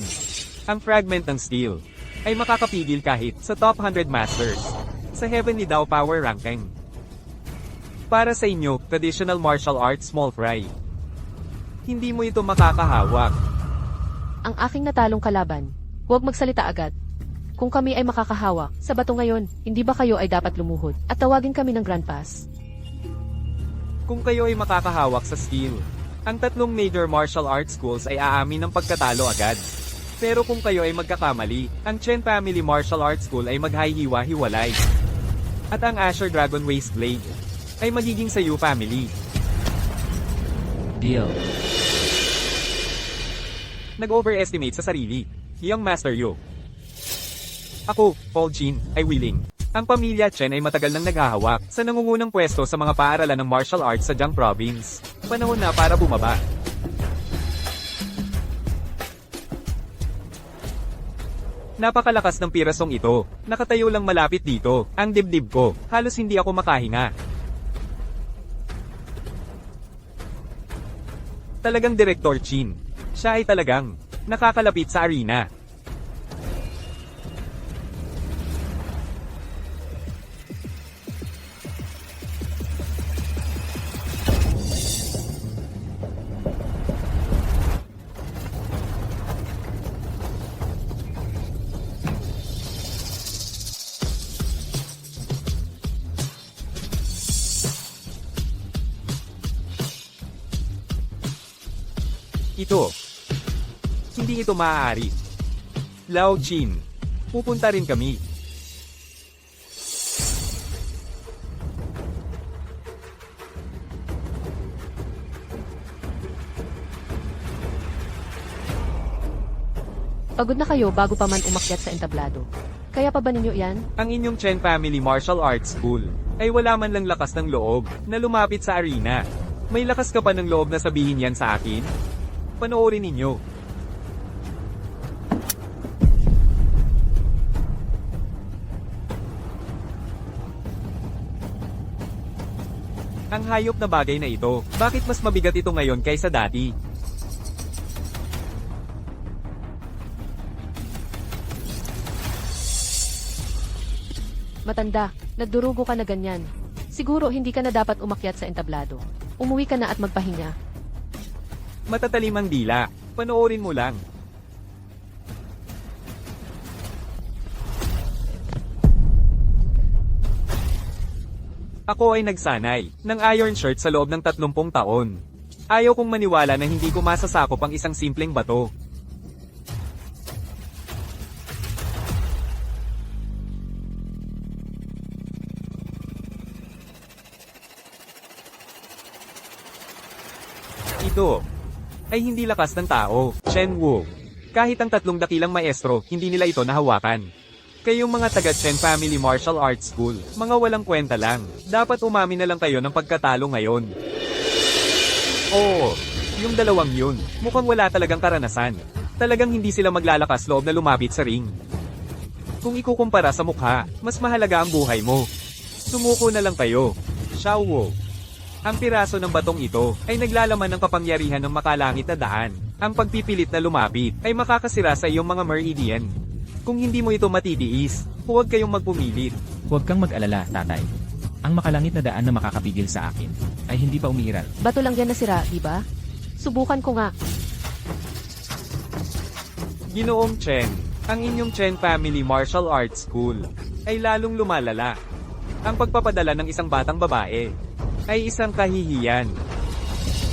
Ang fragment ng steel ay makakapigil kahit sa top 100 masters sa Heavenly Dao Power Ranking. Para sa inyo, traditional martial arts small fry. Hindi mo ito makakahawak. Ang aking natalong kalaban, huwag magsalita agad. Kung kami ay makakahawak sa bato ngayon, hindi ba kayo ay dapat lumuhod at tawagin kami ng Grand Pass? Kung kayo ay makakahawak sa skill, ang tatlong major martial arts schools ay aamin ng pagkatalo agad. Pero kung kayo ay magkakamali, ang Chen Family Martial Arts School ay maghihiwa-hiwalay. At ang Asher Dragon Waste Blade ay magiging sa Yu Family. Deal. Nag-overestimate sa sarili. Young Master Yu. Ako, Paul Jin, ay willing. Ang pamilya Chen ay matagal nang naghahawak sa nangungunang pwesto sa mga paaralan ng martial arts sa Jiang Province. Panahon na para bumaba. Napakalakas ng pirasong ito. Nakatayo lang malapit dito. Ang dibdib ko. Halos hindi ako makahinga. Talagang Director Chin. Siya ay talagang nakakalapit sa arena. Ito. Hindi ito maaari. Lao Jin. Pupunta rin kami. Pagod na kayo bago pa man umakyat sa entablado. Kaya pa ba ninyo yan? Ang inyong Chen Family Martial Arts School ay wala man lang lakas ng loob na lumapit sa arena. May lakas ka pa ng loob na sabihin yan sa akin? Panoorin ninyo. Ang hayop na bagay na ito, bakit mas mabigat ito ngayon kaysa dati? Matanda, nagdurugo ka na ganyan. Siguro hindi ka na dapat umakyat sa entablado. Umuwi ka na at magpahinga. Matatalimang dila, panoorin mo lang. Ako ay nagsanay ng iron shirt sa loob ng 30 taon. Ayaw kong maniwala na hindi ko masasakop ang isang simpleng bato. Ito ay hindi lakas ng tao, Chen Wu. Kahit ang tatlong dakilang maestro, hindi nila ito nahawakan. Kayong mga taga Chen Family Martial Arts School, mga walang kwenta lang. Dapat umamin na lang kayo ng pagkatalo ngayon. Oo, yung dalawang yun, mukhang wala talagang karanasan. Talagang hindi sila maglalakas loob na lumapit sa ring. Kung ikukumpara sa mukha, mas mahalaga ang buhay mo. Sumuko na lang kayo, Xiao Wu. Ang piraso ng batong ito ay naglalaman ng kapangyarihan ng makalangit na daan. Ang pagpipilit na lumapit ay makakasira sa iyong mga meridian. Kung hindi mo ito matitiis, huwag kayong magpumilit. Huwag kang mag-alala, tatay. Ang makalangit na daan na makakapigil sa akin ay hindi pa umiiral. Bato lang yan nasira, di ba? Subukan ko nga. Ginoong Chen, ang inyong Chen Family Martial Arts School ay lalong lumalala. Ang pagpapadala ng isang batang babae ay isang kahihiyan.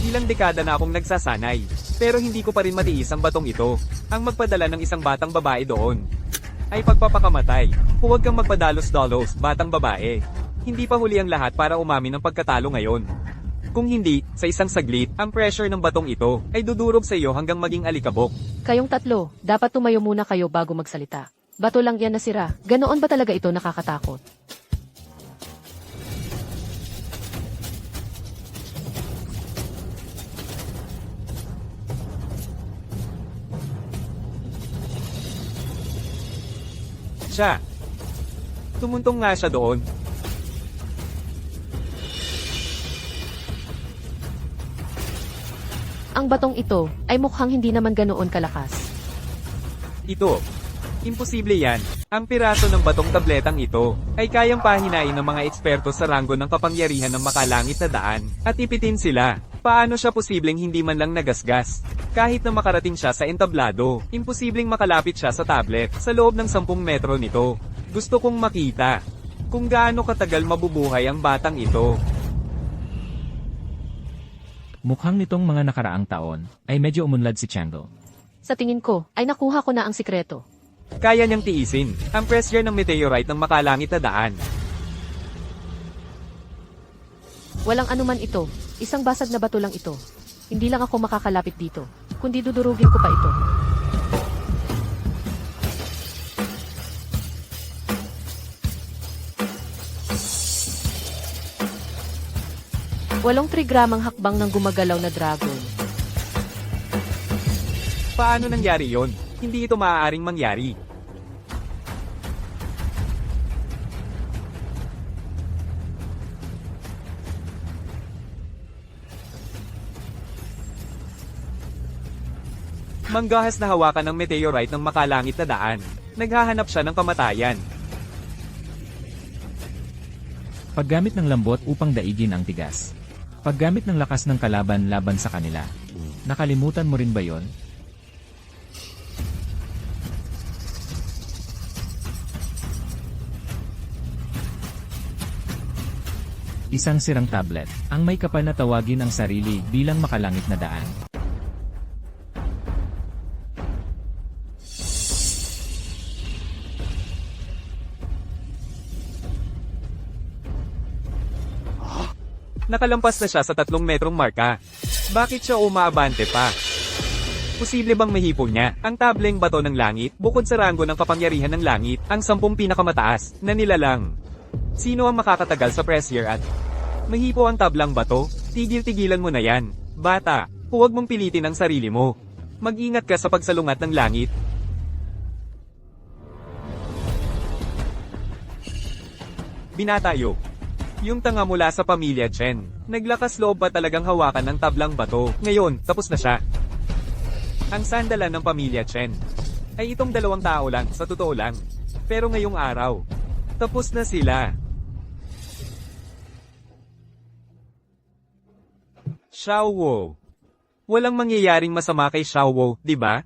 Ilang dekada na akong nagsasanay, pero hindi ko pa rin matiis ang batong ito. Ang magpadala ng isang batang babae doon ay pagpapakamatay. Huwag kang magpadalos-dalos, batang babae. Hindi pa huli ang lahat para umamin ng pagkatalo ngayon. Kung hindi, sa isang saglit, ang pressure ng batong ito ay dudurog sa iyo hanggang maging alikabok. Kayong tatlo, dapat tumayo muna kayo bago magsalita. Bato lang yan nasira. Ganoon ba talaga ito nakakatakot? Siya. Tumuntong nga siya doon. Ang batong ito ay mukhang hindi naman ganoon kalakas. Ito. Imposible yan. Ang piraso ng batong tabletang ito ay kayang pahinain ng mga eksperto sa ranggo ng kapangyarihan ng makalangit na daan at ipitin sila. Paano siya posibleng hindi man lang nagasgas? Kahit na makarating siya sa entablado, imposibleng makalapit siya sa tablet sa loob ng 10 metro nito. Gusto kong makita kung gaano katagal mabubuhay ang batang ito. Mukhang nitong mga nakaraang taon, ay medyo umunlad si Chango. Sa tingin ko, ay nakuha ko na ang sikreto. Kaya niyang tiisin ang pressure ng meteorite ng makalangit na daan. Walang anuman ito. Isang basag na bato lang ito. Hindi lang ako makakalapit dito, kundi dudurugin ko pa ito. Walong trigramang hakbang ng gumagalaw na dragon. Paano nangyari yon? Hindi ito maaaring mangyari. Manggahas na hawakan ng meteorite ng makalangit na daan. Naghahanap siya ng kamatayan. Paggamit ng lambot upang daigin ang tigas. Paggamit ng lakas ng kalaban laban sa kanila. Nakalimutan mo rin ba yon? Isang sirang tablet, ang may kapal na tawagin ang sarili bilang makalangit na daan. Nakalampas na siya sa 3 metrong marka. Bakit siya umaabante pa? Posible bang mahipo niya ang tableng bato ng langit bukod sa ranggo ng kapangyarihan ng langit, ang 10 pinakamataas na nilalang? Sino ang makakatagal sa pressure at mahipo ang tablang bato? Tigil-tigilan mo na yan, bata. Huwag mong pilitin ang sarili mo. Mag-ingat ka sa pagsalungat ng langit. Binatayo. Yung tanga mula sa pamilya Chen. Naglakas loob ba talagang hawakan ng tablang bato? Ngayon, tapos na siya. Ang sandalan ng pamilya Chen ay itong 2 tao lang, sa totoo lang. Pero ngayong araw, tapos na sila. Xiaowo. Walang mangyayaring masama kay Xiaowo, di ba?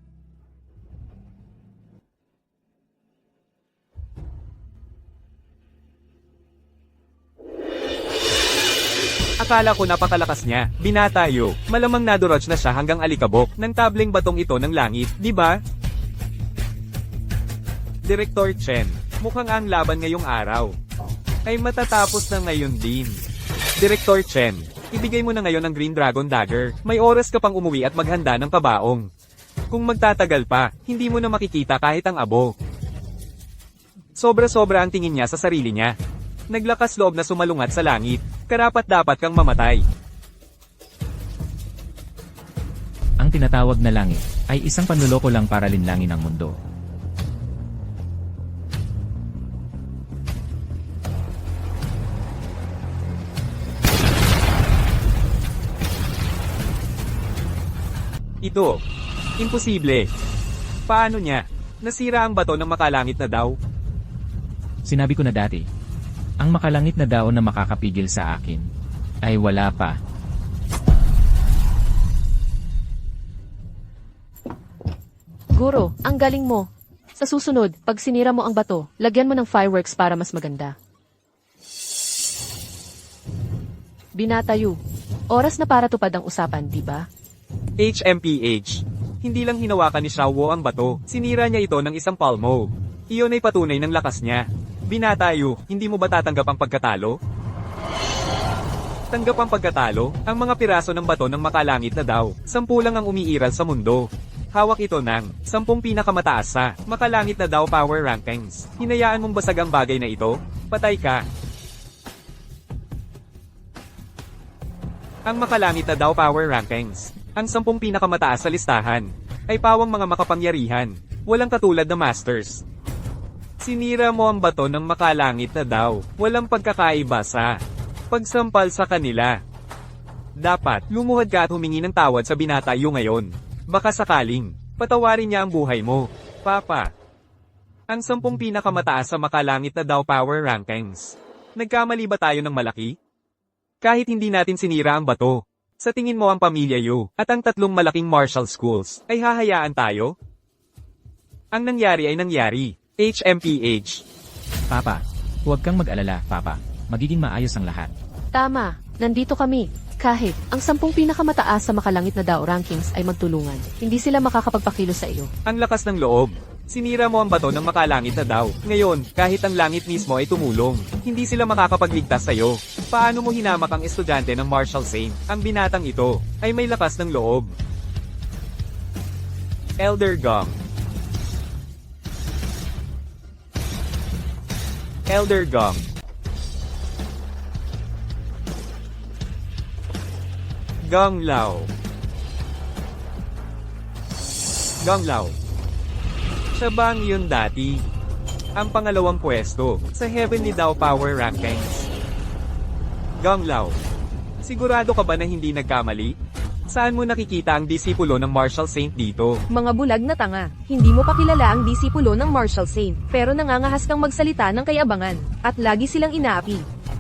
Akala ko napakalakas niya. Binatayo. Malamang naduraj na siya hanggang alikabok ng tableng batong ito ng langit, di ba? Direktor Chen, mukhang ang laban ngayong araw ay matatapos na ngayon din. Direktor Chen, ibigay mo na ngayon ang Green Dragon Dagger. May oras ka pang umuwi at maghanda ng kabaong. Kung magtatagal pa, hindi mo na makikita kahit ang abo. Sobra-sobra ang tingin niya sa sarili niya. Naglakas loob na sumalungat sa langit. Karapat-dapat kang mamatay. Ang tinatawag na langit ay isang panluloko lang para linlangin ang mundo. Ito. Imposible. Paano niya? Nasira ang bato ng makalangit na daw? Sinabi ko na dati, ang makalangit na daon na makakapigil sa akin ay wala pa. Guro, ang galing mo. Sa susunod, pag sinira mo ang bato, lagyan mo ng fireworks para mas maganda. Binatayo. Oras na para tupad ang usapan, di ba? HMPH. Hindi lang hinawakan ni Xiaowo ang bato, sinira niya ito ng isang palmo. Iyon ay patunay ng lakas niya. Binatayo, hindi mo ba tatanggap ang pagkatalo? Tanggap ang pagkatalo, ang mga piraso ng bato ng makalangit na daw, 10 lang ang umiiral sa mundo. Hawak ito ng 10 pinakamataas sa makalangit na daw power rankings. Hinayaan mong basag ang bagay na ito? Patay ka. Ang makalangit na daw power rankings, ang 10 pinakamataas sa listahan, ay pawang mga makapangyarihan, walang katulad na masters. Sinira mo ang bato ng makalangit na daw, walang pagkakaiba sa pagsampal sa kanila. Dapat, lumuhod ka at humingi ng tawad sa binatayo ngayon. Baka sakaling, patawarin niya ang buhay mo. Papa. Ang 10 pinakamataas sa makalangit na daw power rankings. Nagkamali ba tayo ng malaki? Kahit hindi natin sinira ang bato. Sa tingin mo ang pamilya Yu, at ang 3 malaking martial schools, ay hahayaan tayo? Ang nangyari ay nangyari. HMPH. Papa, huwag kang mag-alala, Papa. Magiging maayos ang lahat. Tama, nandito kami. Kahit ang 10 pinakamataas sa makalangit na DAO rankings ay magtulungan, hindi sila makakapagpakilo sa iyo. Ang lakas ng loob. Sinira mo ang bato ng makalangit na daw. Ngayon, kahit ang langit mismo ay tumulong, hindi sila makakapagligtas sa'yo. Paano mo hinamak ang estudyante ng Martial Saint? Ang binatang ito ay may lakas ng loob. Elder Gong. Elder Gong. Gong Lao. Gong Lao. Siya ba ang yun dati? Ang pangalawang pwesto sa Heavenly Dao Power Rankings. Gong Lao. Sigurado ka ba na hindi nagkamali? Saan mo nakikita ang disipulo ng Martial Saint dito? Mga bulag na tanga, hindi mo pa kilala ang disipulo ng Martial Saint, pero nangangahas kang magsalita ng kayabangan, at lagi silang inaapi.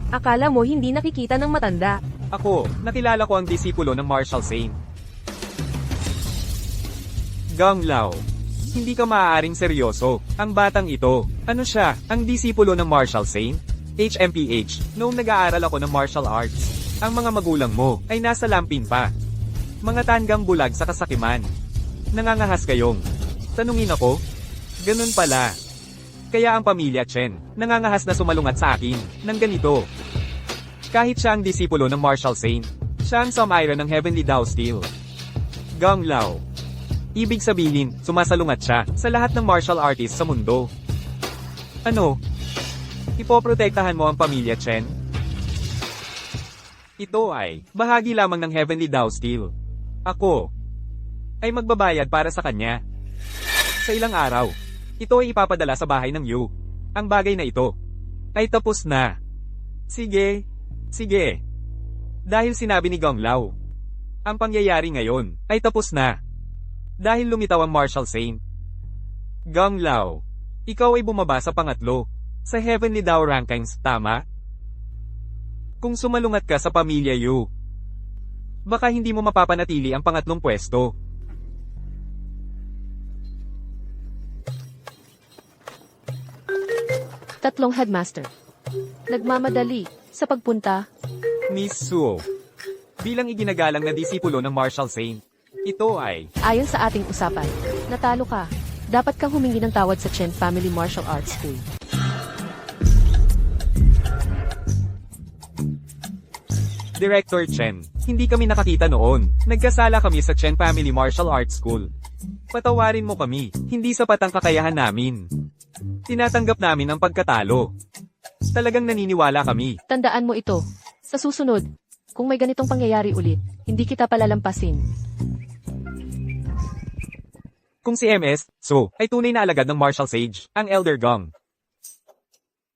Akala mo hindi nakikita ng matanda. Ako, nakilala ko ang disipulo ng Martial Saint. Gong Lao. Hindi ka maaaring seryoso. Ang batang ito, ano siya, ang disipulo ng Martial Saint? HMPH, noong nag-aaral ako ng martial arts, ang mga magulang mo ay nasa lampin pa. Mga tanggang bulag sa kasakiman. Nangangahas kayong. Tanungin ako? Ganun pala. Kaya ang pamilya Chen, nangangahas na sumalungat sa akin, ng ganito. Kahit siya ang disipulo ng Martial Saint, siya ang Samaira ng Heavenly Dao Steel. Gong Lao. Ibig sabihin, sumasalungat siya sa lahat ng martial artists sa mundo. Ano? Ipoprotektahan mo ang pamilya Chen? Ito ay bahagi lamang ng Heavenly Dao Steel. Ako ay magbabayad para sa kanya. Sa ilang araw, ito ay ipapadala sa bahay ng Yu. Ang bagay na ito ay tapos na. Sige. Sige. Dahil sinabi ni Gong Lao, ang pangyayari ngayon ay tapos na. Dahil lumitaw ang Martial Saint. Gong Lao, ikaw ay bumaba sa pangatlo sa Heavenly Dao Rankings, tama? Kung sumalungat ka sa pamilya Yu, baka hindi mo mapapanatili ang pangatlong pwesto. Tatlong headmaster. Nagmamadali sa pagpunta. Miss Suo, bilang iginagalang na disipulo ng Martial Saint, ito ay Ayon sa ating usapan, natalo ka. Dapat kang humingi ng tawad sa Chen Family Martial Arts School. Director Chen. Hindi kami nakakita noon. Nagkasala kami sa Chen Family Martial Arts School. Patawarin mo kami, hindi sapat ang kakayahan namin. Tinatanggap namin ang pagkatalo. Talagang naniniwala kami. Tandaan mo ito. Sa susunod, kung may ganitong pangyayari ulit, hindi kita palalampasin. Kung si MS, So, ay tunay na alagad ng Martial Sage, ang Elder Gong.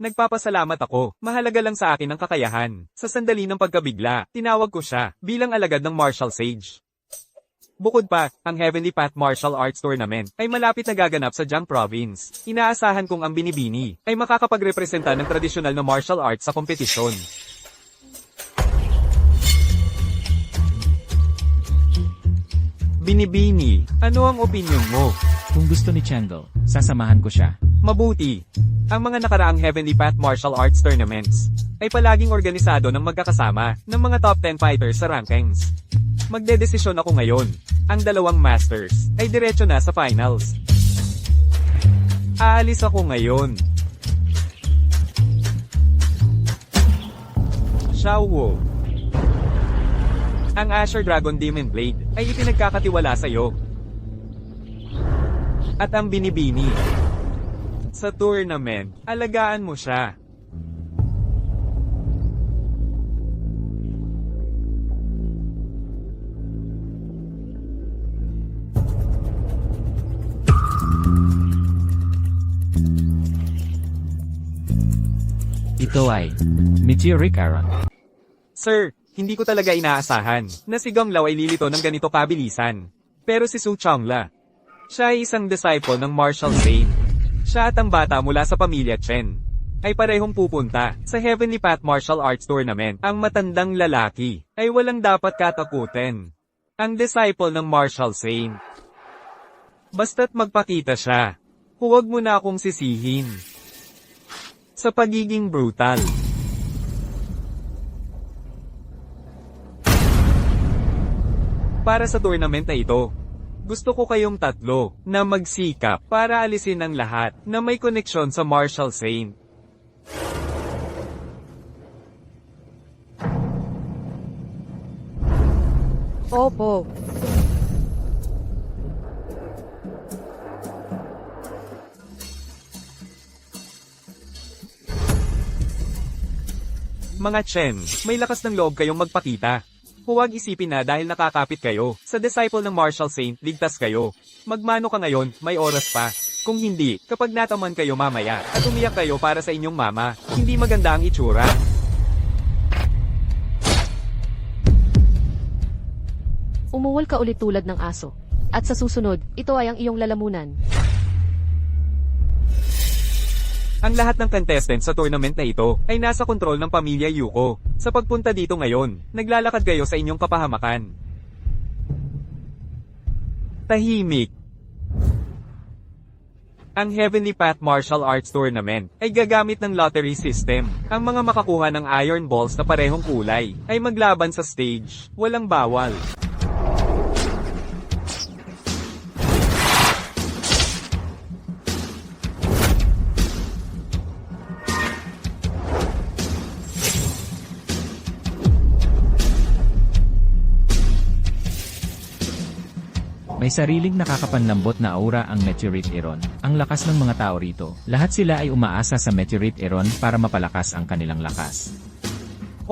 Nagpapasalamat ako, mahalaga lang sa akin ang kakayahan. Sa sandali ng pagkabigla, tinawag ko siya, bilang alagad ng Martial Sage. Bukod pa, ang Heavenly Path Martial Arts Tournament ay malapit na gaganap sa Jiang Province. Inaasahan kong ang binibini ay makakapagrepresenta ng tradisyonal na martial arts sa kompetisyon. Binibini, ano ang opinyon mo? Kung gusto ni Changle, sasamahan ko siya. Mabuti. Ang mga nakaraang Heavenly Path Martial Arts Tournaments ay palaging organisado ng magkakasama ng mga top 10 fighters sa rankings. Magdedesisyon ako ngayon. Ang dalawang masters ay diretso na sa finals. Aalis ako ngayon. Xiao Wu. Ang Asher Dragon Demon Blade ay ipinagkakatiwala sa iyo. At ang binibini. Sa tournament, alagaan mo siya. Ito ay Meteoric Aron. Sir, hindi ko talaga inaasahan na si Gong Lao ay lilito ng ganito kabilisan. Pero si Su Chongla, siya ay isang disciple ng Martial Saint. Siya at ang bata mula sa pamilya Chen ay parehong pupunta sa Heavenly Path Martial Arts Tournament. Ang matandang lalaki ay walang dapat katakutin. Ang disciple ng Martial Saint. Basta't magpakita siya, huwag mo na akong sisihin. Sa pagiging brutal. Para sa tournament na ito, gusto ko kayong tatlo na magsikap para alisin ang lahat na may koneksyon sa Martial Saint. Opo. Mga Chen, may lakas ng loob kayong magpakita. Huwag isipin na dahil nakakapit kayo sa disciple ng Martial Saint, ligtas kayo. Magmano ka ngayon, may oras pa. Kung hindi, kapag nataman kayo mamaya, at umiyak kayo para sa inyong mama, hindi maganda ang itsura. Umuwal ka ulit tulad ng aso. At sa susunod, ito ay ang iyong lalamunan. Ang lahat ng contestants sa tournament na ito ay nasa kontrol ng pamilya Yuko. Sa pagpunta dito ngayon, naglalakad kayo sa inyong kapahamakan. Tahimik. Ang Heavenly Path Martial Arts Tournament ay gagamit ng lottery system. Ang mga makakuha ng iron balls na parehong kulay ay maglaban sa stage. Walang bawal. May sariling nakakapanlambot na aura ang Meteorite Aron. Ang lakas ng mga tao rito. Lahat sila ay umaasa sa Meteorite Aron para mapalakas ang kanilang lakas.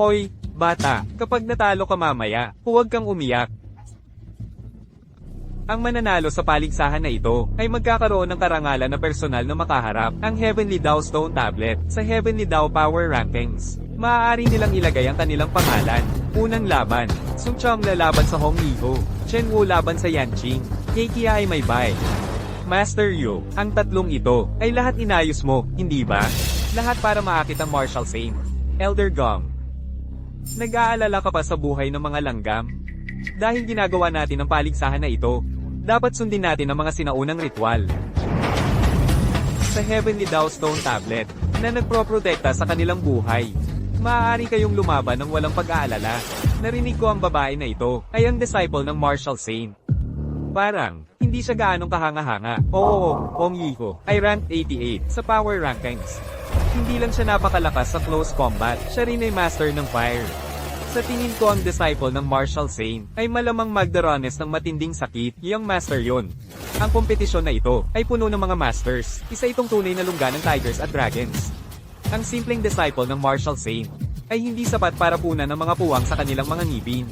Hoy, bata, kapag natalo ka mamaya, huwag kang umiyak. Ang mananalo sa paligsahan na ito ay magkakaroon ng karangalan na personal na makaharap ang Heavenly Dao Stone Tablet sa Heavenly Dao Power Rankings. Maaari nilang ilagay ang kanilang pangalan. Unang laban, Sung Chong lalaban sa Hong Yiho, Chen Wu laban sa Yanqing, Keikia ay may Bai. Master Yu, ang tatlong ito ay lahat inayos mo, hindi ba? Lahat para maakit ang Martial Saint. Elder Gong, nag-aalala ka pa sa buhay ng mga langgam? Dahil ginagawa natin ang paligsahan na ito, dapat sundin natin ang mga sinaunang ritual. Sa Heavenly Dao Stone Tablet, na nagproprotekta sa kanilang buhay, maaari kayong lumaban ng walang pag-aalala. Narinig ko ang babae na ito ay ang disciple ng Martial Saint. Parang, hindi siya gaanong kahanga-hanga. Oo, Hong Yiho ay rank 88 sa power rankings. Hindi lang siya napakalakas sa close combat, siya rin ay master ng fire. Sa tingin ko ang disciple ng Martial Saint ay malamang magdaranas ng matinding sakit, yung master yon. Ang kompetisyon na ito ay puno ng mga masters, isa itong tunay na lungga ng Tigers at Dragons. Ang simpleng disciple ng Martial Saint ay hindi sapat para punan ng mga puwang sa kanilang mga ngipin.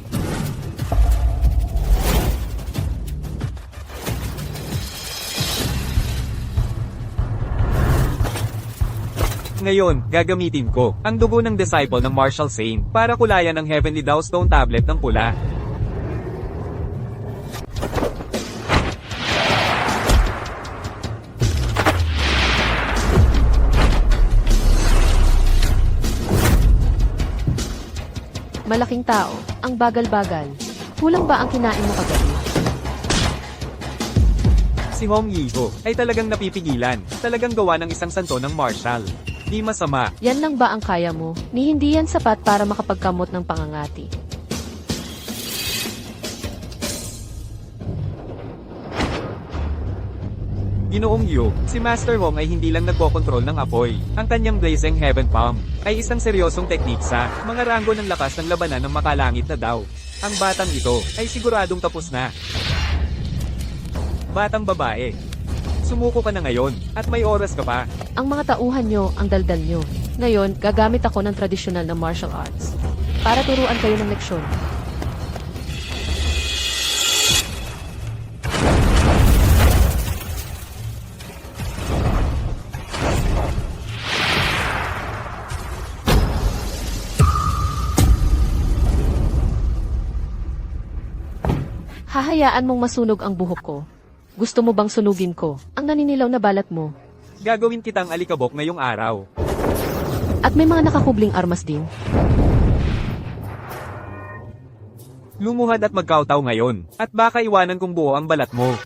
Ngayon, gagamitin ko ang dugo ng disciple ng Martial Saint para kulayan ang Heavenly Dao Stone Tablet ng pula. Malaking tao, ang bagal-bagal. Kulang ba ang kinain mo kagabi? Si Hong Yiho ay talagang napipigilan, talagang gawa ng isang santo ng martial. Di masama. Yan lang ba ang kaya mo? Ni hindi yan sapat para makapagkamot ng pangangati. Ginoong Yu, si Master Hong ay hindi lang nagkokontrol ng apoy. Ang kanyang Blazing Heaven Palm ay isang seryosong teknik sa mga ranggo ng lakas ng labanan ng makalangit na daw. Ang batang ito ay siguradong tapos na. Batang babae, sumuko ka na ngayon at may oras ka pa. Ang mga tauhan nyo, ang daldal nyo. Ngayon, gagamit ako ng tradisyonal na martial arts. Para turuan kayo ng leksyon. Hahayaan mong masunog ang buhok ko. Gusto mo bang sunugin ko ang naninilaw na balat mo? Gagawin kitang alikabok ngayong araw. At may mga nakakubling armas din. Lumuhad at magkautaw ngayon, at baka iwanan kong buo ang balat mo.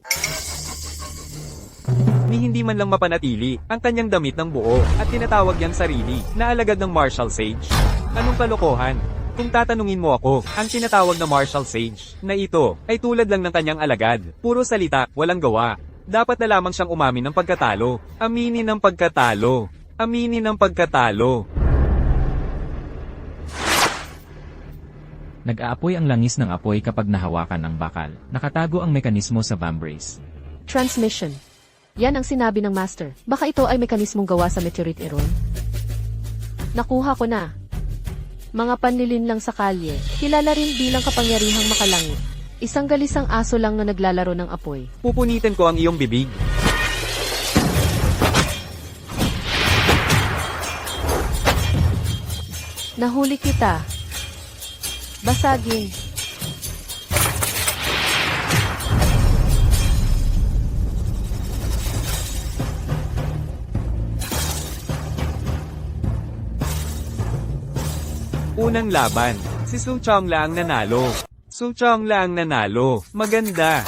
Ni hindi man lang mapanatili ang kanyang damit ng buo at tinatawag niyang sarili na alagad ng Martial Sage. Anong kalokohan? Kung tatanungin mo ako, ang tinatawag na Martial Sage na ito ay tulad lang ng kanyang alagad. Puro salita, walang gawa. Dapat na lamang siyang umamin ng pagkatalo. Aminin ng pagkatalo. Aminin ng pagkatalo. Nag-aapoy ang langis ng apoy kapag nahawakan ng bakal. Nakatago ang mekanismo sa vambrace. Transmission. Yan ang sinabi ng master. Baka ito ay mekanismong gawa sa meteorite Eron. Nakuha ko na. Mga panlilin lang sa kalye, kilala rin bilang kapangyarihang makalangit. Isang galisang aso lang na naglalaro ng apoy. Pupunitin ko ang iyong bibig. Nahuli kita. Basagin. Unang laban, si Su Chongla ang nanalo. Su Chongla ang nanalo. Maganda.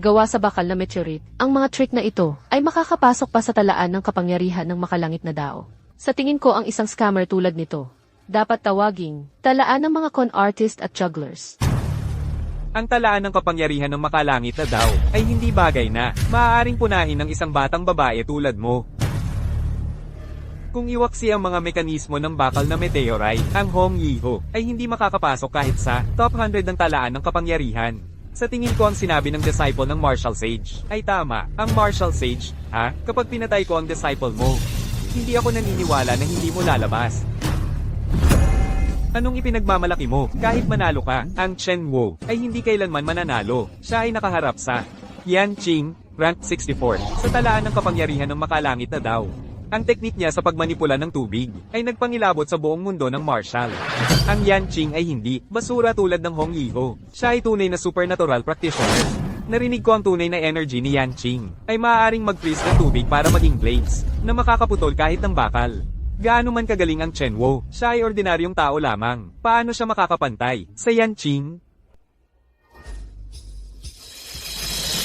Gawa sa bakal na meteorite, ang mga trick na ito ay makakapasok pa sa talaan ng kapangyarihan ng makalangit na dao. Sa tingin ko ang isang scammer tulad nito, dapat tawaging talaan ng mga con artist at jugglers. Ang talaan ng kapangyarihan ng makalangit na daw ay hindi bagay na maaaring punahin ng isang batang babae tulad mo. Kung iwaksi ang mga mekanismo ng bakal na meteorite, ang Hong Yiho ay hindi makakapasok kahit sa top 100 ng talaan ng kapangyarihan. Sa tingin ko ang sinabi ng disciple ng Martial Sage ay tama. Ang Martial Sage, ha? Kapag pinatay ko ang disciple mo, hindi ako naniniwala na hindi mo lalabas. Anong ipinagmamalaki mo? Kahit manalo ka, ang Chen Wu ay hindi kailanman mananalo. Siya ay nakaharap sa Yan Qing, rank 64, sa talaan ng kapangyarihan ng makalangit na daw. Ang teknik niya sa pagmanipula ng tubig ay nagpangilabot sa buong mundo ng martial. Ang Yan Qing ay hindi basura tulad ng Hong Yiho. Siya ay tunay na supernatural practitioner. Narinig ko ang tunay na energy ni Yan Qing ay maaaring mag-freeze ng tubig para maging blades na makakaputol kahit ng bakal. Gaano man kagaling ang Chen Wu, siya ay ordinaryong tao lamang. Paano siya makakapantay sa Yan Qing?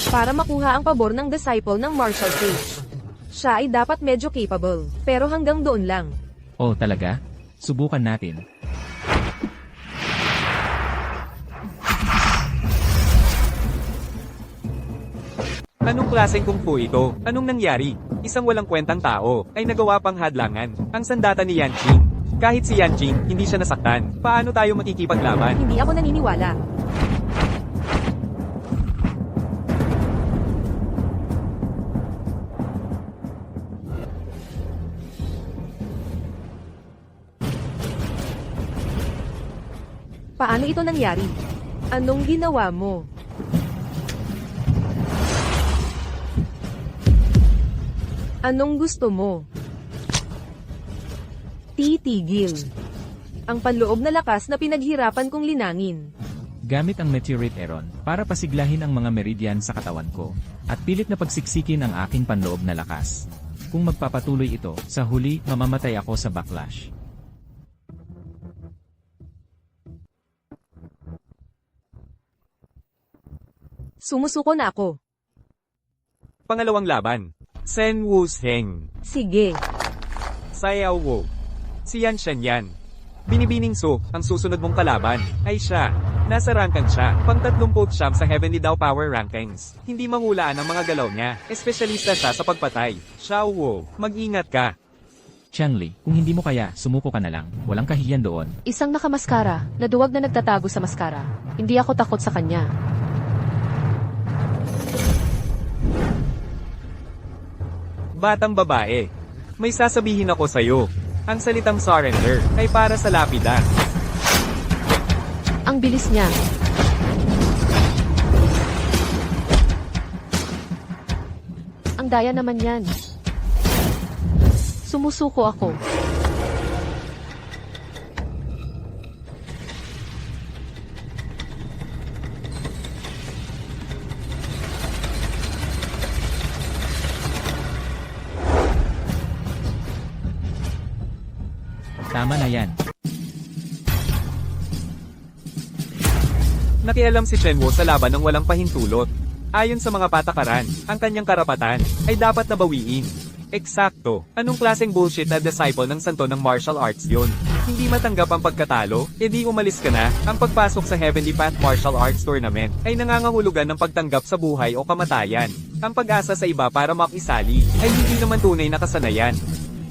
Para makuha ang pabor ng disciple ng Martial Sage, siya ay dapat medyo capable, pero hanggang doon lang. Oh, talaga? Subukan natin. Anong klaseng kung fu ito? Anong nangyari? Isang walang kwentang tao ay nagawa pang hadlangan ang sandata ni Yan Qing. Kahit si Yan Qing, hindi siya nasaktan. Paano tayo makikipaglaban? Hindi ako naniniwala. Paano ito nangyari? Anong ginawa mo? Anong gusto mo? Titigil. Ang panloob na lakas na pinaghirapan kong linangin. Gamit ang meteorite Eron para pasiglahin ang mga meridian sa katawan ko at pilit na pagsiksikin ang aking panloob na lakas. Kung magpapatuloy ito, sa huli, mamamatay ako sa backlash. Sumusuko na ako. Pangalawang laban. Sen Wu Sheng. Sige. Xiao Wu. Si Yan Shen yan. Binibining Su, ang susunod mong kalaban, ay siya. Nasa rankan siya, pang-30 sa Heavenly Dao Power Rankings. Hindi mahulaan ang mga galaw niya, espesyalista siya sa pagpatay. Xiao Wu, mag-ingat ka. Changli, kung hindi mo kaya, sumuko ka na lang. Walang kahiyan doon. Isang nakamaskara, na duwag na nagtatago sa maskara. Hindi ako takot sa kanya. Batang babae, may sasabihin ako sa'yo. Ang salitang surrender ay para sa lapida. Ang bilis niya. Ang daya naman yan. Sumusuko ako. Tama na yan. Nakialam si Chen Wu sa laban ng walang pahintulot. Ayon sa mga patakaran, ang kanyang karapatan ay dapat na bawiin. Eksakto. Anong klaseng bullshit na disciple ng santo ng martial arts yun? Hindi matanggap ang pagkatalo? Edi umalis ka na. Ang pagpasok sa Heavenly Path Martial Arts Tournament ay nangangahulugan ng pagtanggap sa buhay o kamatayan. Ang pag-asa sa iba para makisali ay hindi naman tunay na kasanayan.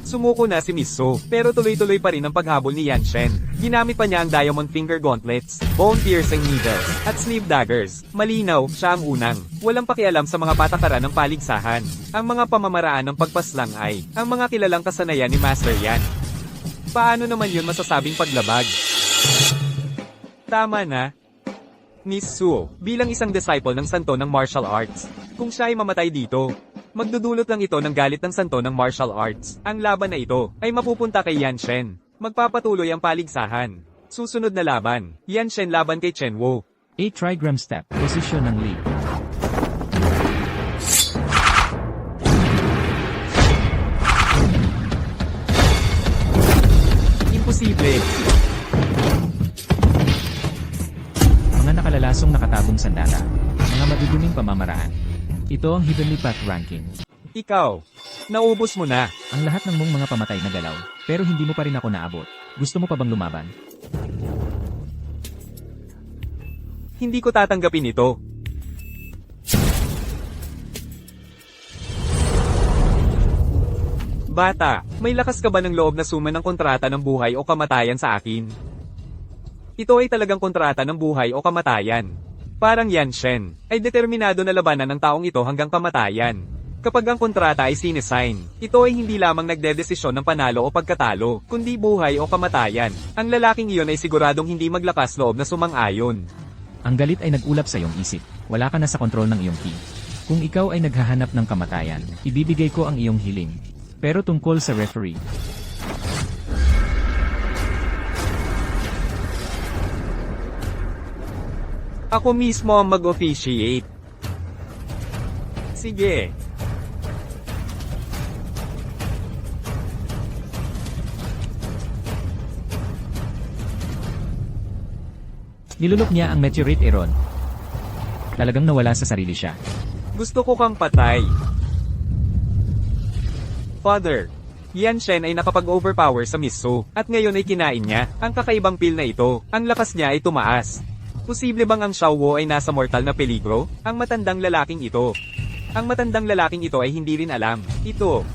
Sumuko na si Miss So, pero tuloy-tuloy pa rin ang paghabol ni Yan Shen. Ginamit pa niya ang diamond finger gauntlets, bone-piercing needles, at sleeve daggers. Malinaw, siya ang unang. Walang pakialam sa mga patakaran ng paligsahan. Ang mga pamamaraan ng pagpaslang ay, ang mga kilalang kasanayan ni Master Yan. Paano naman yun masasabing paglabag? Tama na. Miss Su, bilang isang disciple ng santo ng martial arts, kung siya ay mamatay dito, magdudulot lang ito ng galit ng santo ng martial arts. Ang laban na ito ay mapupunta kay Yan Shen. Magpapatuloy ang paligsahan. Susunod na laban, Yan Shen laban kay Chen Wu. A trigram step, posisyon ng lead. Imposible. Mga nakalalasong nakatagong sandata. Mga maduduming pamamaraan. Ito ang Heavenly Path Ranking. Ikaw, naubos mo na. Ang lahat ng mong mga pamatay na galaw, pero hindi mo pa rin ako naabot. Gusto mo pa bang lumaban? Hindi ko tatanggapin ito. Bata, may lakas ka ba ng loob na suman ng kontrata ng buhay o kamatayan sa akin? Ito ay talagang kontrata ng buhay o kamatayan. Parang Yan Shen, ay determinado na labanan ng taong ito hanggang kamatayan. Kapag ang kontrata ay sinesign, ito ay hindi lamang nagdedesisyon ng panalo o pagkatalo, kundi buhay o kamatayan. Ang lalaking iyon ay siguradong hindi maglakas loob na sumang-ayon. Ang galit ay nag-ulap sa iyong isip. Wala ka na sa kontrol ng iyong ki. Kung ikaw ay naghahanap ng kamatayan, ibibigay ko ang iyong hiling. Pero tungkol sa referee, ako mismo ang mag-officiate. Sige. nilulok niya ang meteorite Eron. Talagang nawala sa sarili siya. Gusto ko kang patay. Father, Yan Shen ay nakapag-overpower sa Miss So, at ngayon ay kinain niya. Ang kakaibang pill na ito, ang lakas niya ay tumaas. Posible bang ang Xiao Wu ay nasa mortal na peligro? Ang matandang lalaking ito. Ang matandang lalaking ito ay hindi rin alam. Ito.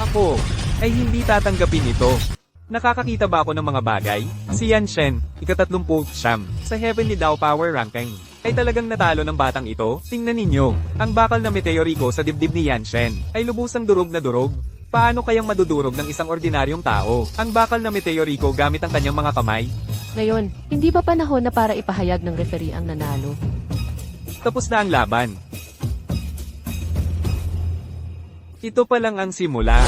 Ako ay hindi tatanggapin ito. Nakakakita ba ako ng mga bagay? Si Yan Shen, ika-30 sa Heavenly Dao Power Ranking, ay talagang natalo ng batang ito. Tingnan ninyo, ang bakal na meteoriko sa dibdib ni Yan Shen ay lubusang durog na durog. Paano kayang madudurog ng isang ordinaryong tao ang bakal na meteoriko gamit ang kanyang mga kamay? Ngayon, hindi ba panahon na para ipahayag ng referee ang nanalo? Tapos na ang laban. Ito pa lang ang simula.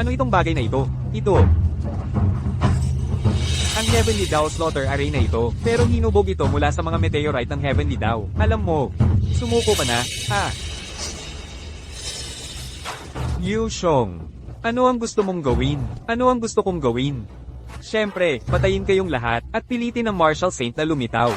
Ano itong bagay na ito? Ito. Ang Heavenly Dao Slaughter Array na ito, pero hinubog ito mula sa mga meteorite ng Heavenly Dao. Alam mo, sumuko ka na, Yu Shong, ano ang gusto mong gawin? Ano ang gusto kong gawin? Siyempre, patayin kayong lahat, at pilitin ang Martial Saint na lumitaw.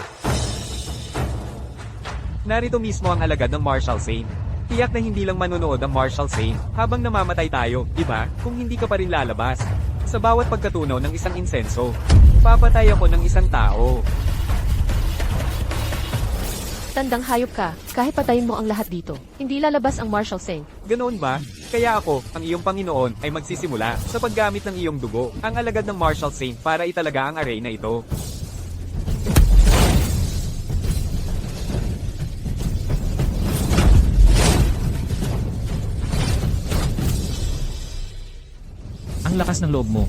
Narito mismo ang alagad ng Martial Saint. Tiyak na hindi lang manunood ang Martial Saint habang namamatay tayo, di ba? Kung hindi ka pa rin lalabas. Sa bawat pagkatunaw ng isang insenso, papatay ako ng isang tao. Tandang hayop ka, kahit patayin mo ang lahat dito. Hindi lalabas ang Martial Saint. Ganoon ba? Kaya ako, ang iyong Panginoon, ay magsisimula sa paggamit ng iyong dugo, ang alagad ng Martial Saint para italaga ang array na ito. Ang lakas ng loob mo.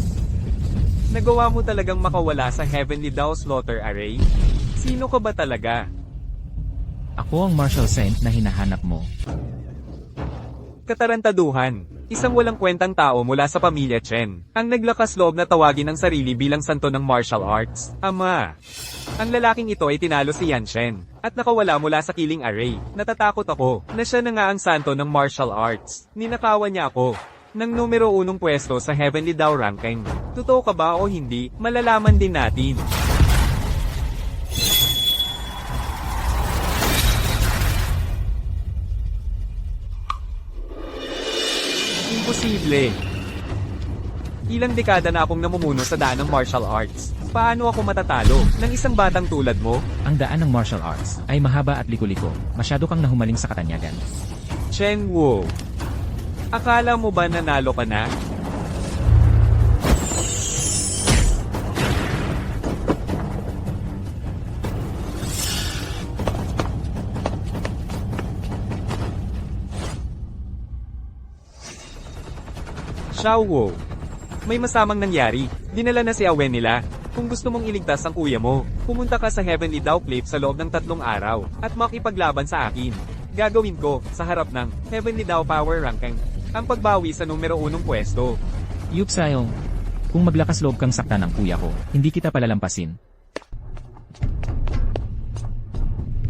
Nagawa mo talagang makawala sa Heavenly Dao Slaughter Array? Sino ka ba talaga? Ako ang Martial Saint na hinahanap mo. Katarantaduhan. Isang walang kwentang tao mula sa pamilya Chen, ang naglakas loob na tawagin ang sarili bilang santo ng martial arts. Ama! Ang lalaking ito ay tinalo si Yan Shen, at nakawala mula sa killing array. Natatakot ako, na siya na nga ang santo ng martial arts. Ninakawan niya ako ng numero 1 pwesto sa Heavenly Dao ranking. Totoo ka ba o hindi, malalaman din natin. Imposible. Ilang dekada na akong namumuno sa daan ng martial arts. Paano ako matatalo ng isang batang tulad mo? Ang daan ng martial arts ay mahaba at liko-liko. Masyado kang nahumaling sa katanyagan. Chen Wu. Akala mo ba nanalo ka na? Xiao Wu. May masamang nangyari. Dinala na si Awen nila. Kung gusto mong iligtas ang kuya mo, pumunta ka sa Heavenly Dao Cliff sa loob ng 3 araw, at makipaglaban sa akin. Gagawin ko, sa harap ng Heavenly Dao Power Ranking, ang pagbawi sa numero 1 pwesto. Yup Sayong, kung maglakas loob kang saktan ng kuya ko, hindi kita palalampasin.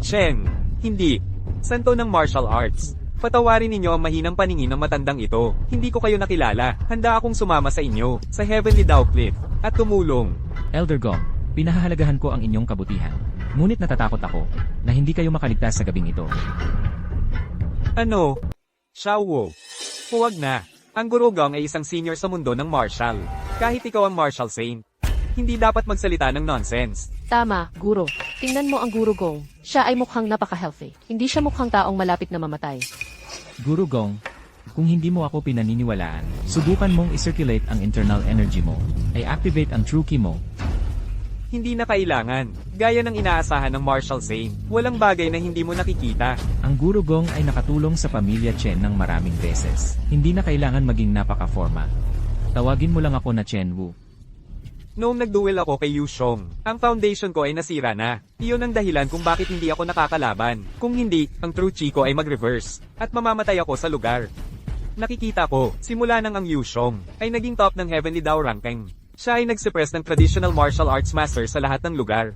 Shen, hindi. Santo ng martial arts. Patawarin ninyo ang mahinang paningin ng matandang ito. Hindi ko kayo nakilala. Handa akong sumama sa inyo, sa Heavenly Dao Cliff, at tumulong. Elder Gong, pinahahalagahan ko ang inyong kabutihan. Ngunit natatakot ako, na hindi kayo makaligtas sa gabing ito. Ano? Xiao Wu. Huwag na. Ang Guru Gong ay isang senior sa mundo ng martial. Kahit ikaw ang martial saint, hindi dapat magsalita ng nonsense. Tama, Guro. Tingnan mo ang Guro Gong. Siya ay mukhang napaka-healthy. Hindi siya mukhang taong malapit na mamatay. Guru Gong, kung hindi mo ako pinaniniwalaan, subukan mong i-circulate ang internal energy mo, ay activate ang true ki mo. Hindi na kailangan. Gaya ng inaasahan ng martial saint, walang bagay na hindi mo nakikita. Ang Guru Gong ay nakatulong sa pamilya Chen ng maraming beses. Hindi na kailangan maging napaka-forma. Tawagin mo lang ako na Chen Wu. Noong nagduel ako kay Yu Shong, ang foundation ko ay nasira na. Iyon ang dahilan kung bakit hindi ako nakakalaban. Kung hindi, ang true chi ko ay mag-reverse, at mamamatay ako sa lugar. Nakikita ko, simula nang ang Yu Shong ay naging top ng Heavenly Dao ranking. Siya ay nagsuppress ng traditional martial arts master sa lahat ng lugar.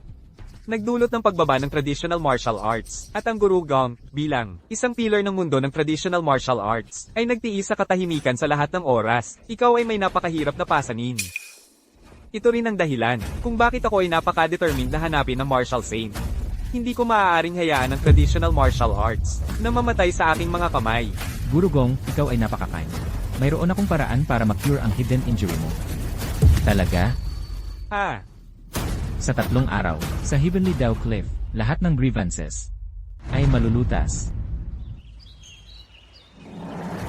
Nagdulot ng pagbaba ng traditional martial arts, at ang Guru Gong, bilang isang pillar ng mundo ng traditional martial arts, ay nagtiis sa katahimikan sa lahat ng oras. Ikaw ay may napakahirap na pasanin. Ito rin ang dahilan kung bakit ako ay napaka-determined na hanapin ang martial saint. Hindi ko maaaring hayaan ang traditional martial arts na mamatay sa aking mga kamay. Guru Gong, ikaw ay napaka-kind. Mayroon akong paraan para ma-cure ang hidden injury mo. Talaga? Sa 3 araw, sa Heavenly Dao Cliff, lahat ng grievances ay malulutas.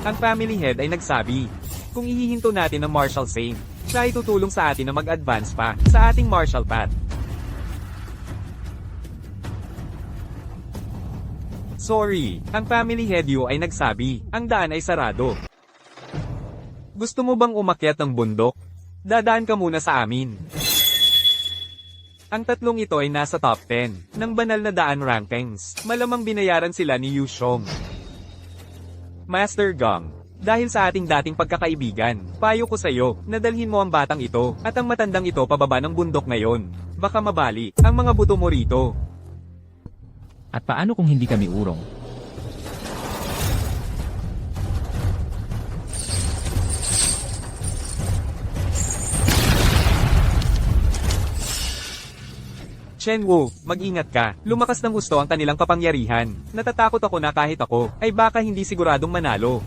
Ang family head ay nagsabi, kung ihihinto natin ang martial saint, siya ay tutulong sa atin na mag-advance pa sa ating martial path. Sorry, ang family head you ay nagsabi, ang daan ay sarado. Gusto mo bang umakyat ng bundok? Dadaan ka muna sa amin. Ang 3 ito ay nasa top 10 ng banal na daan rankings. Malamang binayaran sila ni Yu Shong. Master Gong, Dahil sa ating dating pagkakaibigan, payo ko sa'yo, nadalhin mo ang batang ito, at ang matandang ito pababa ng bundok ngayon. Baka mabali, ang mga buto mo rito. At paano kung hindi kami urong? Shenwu, mag-ingat ka. Lumakas ng gusto ang kanilang kapangyarihan. Natatakot ako na kahit ako, ay baka hindi siguradong manalo.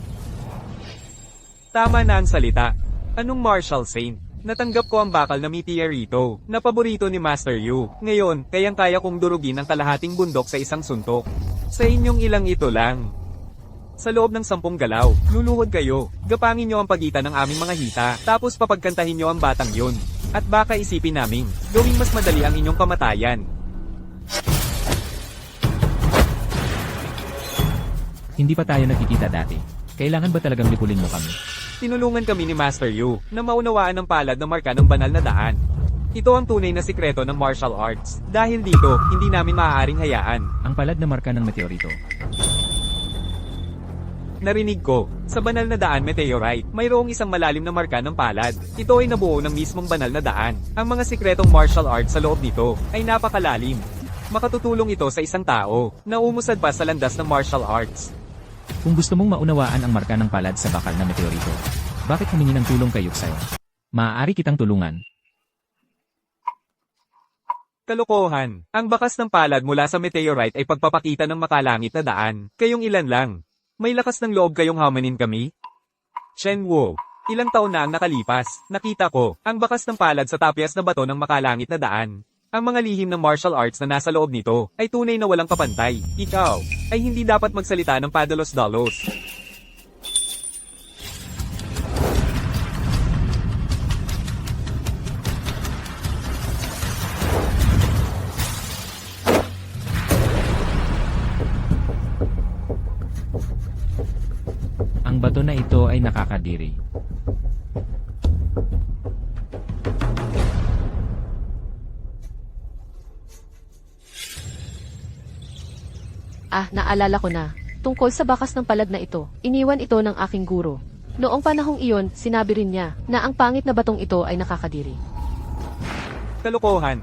Tama na ang salita. Anong Martial Saint? Natanggap ko ang bakal na meteorito, na paborito ni Master Yu. Ngayon, kayang-kaya kong durugin ang kalahating bundok sa isang suntok. Sa inyong ilang ito lang. Sa loob ng 10 galaw, luluhod kayo. Gapangin nyo ang pagitan ng aming mga hita, tapos papagkantahin nyo ang batang yun. At baka isipin namin, gawing mas madali ang inyong kamatayan. Hindi pa tayo nagkikita dati. Kailangan ba talagang lipulin mo kami? Tinulungan kami ni Master Yu na maunawaan ang palad ng marka ng banal na daan. Ito ang tunay na sikreto ng martial arts. Dahil dito, hindi namin maaaring hayaan. Ang palad na marka ng meteorito. Narinig ko, sa banal na daan meteorite, mayroong isang malalim na marka ng palad. Ito ay nabuo ng mismong banal na daan. Ang mga sikretong martial arts sa loob nito ay napakalalim. Makatutulong ito sa isang tao na umusad pa sa landas ng martial arts. Kung gusto mong maunawaan ang marka ng palad sa bakal na meteorito, bakit humingi ng tulong kay Yuksay? Maaari kitang tulungan. Kalokohan, ang bakas ng palad mula sa meteorite ay pagpapakita ng makalangit na daan. Kayong ilan lang. May lakas ng loob kayong hamanin kami? Shenwu, ilang taon na ang nakalipas, nakita ko, ang bakas ng palad sa tapyas na bato ng makalangit na daan. Ang mga lihim ng martial arts na nasa loob nito, ay tunay na walang kapantay. Ikaw, ay hindi dapat magsalita ng padalos-dalos. Ang bato na ito ay nakakadiri. Naalala ko na. Tungkol sa bakas ng palad na ito, iniwan ito ng aking guro. Noong panahong iyon, sinabi rin niya na ang pangit na batong ito ay nakakadiri. Kalokohan.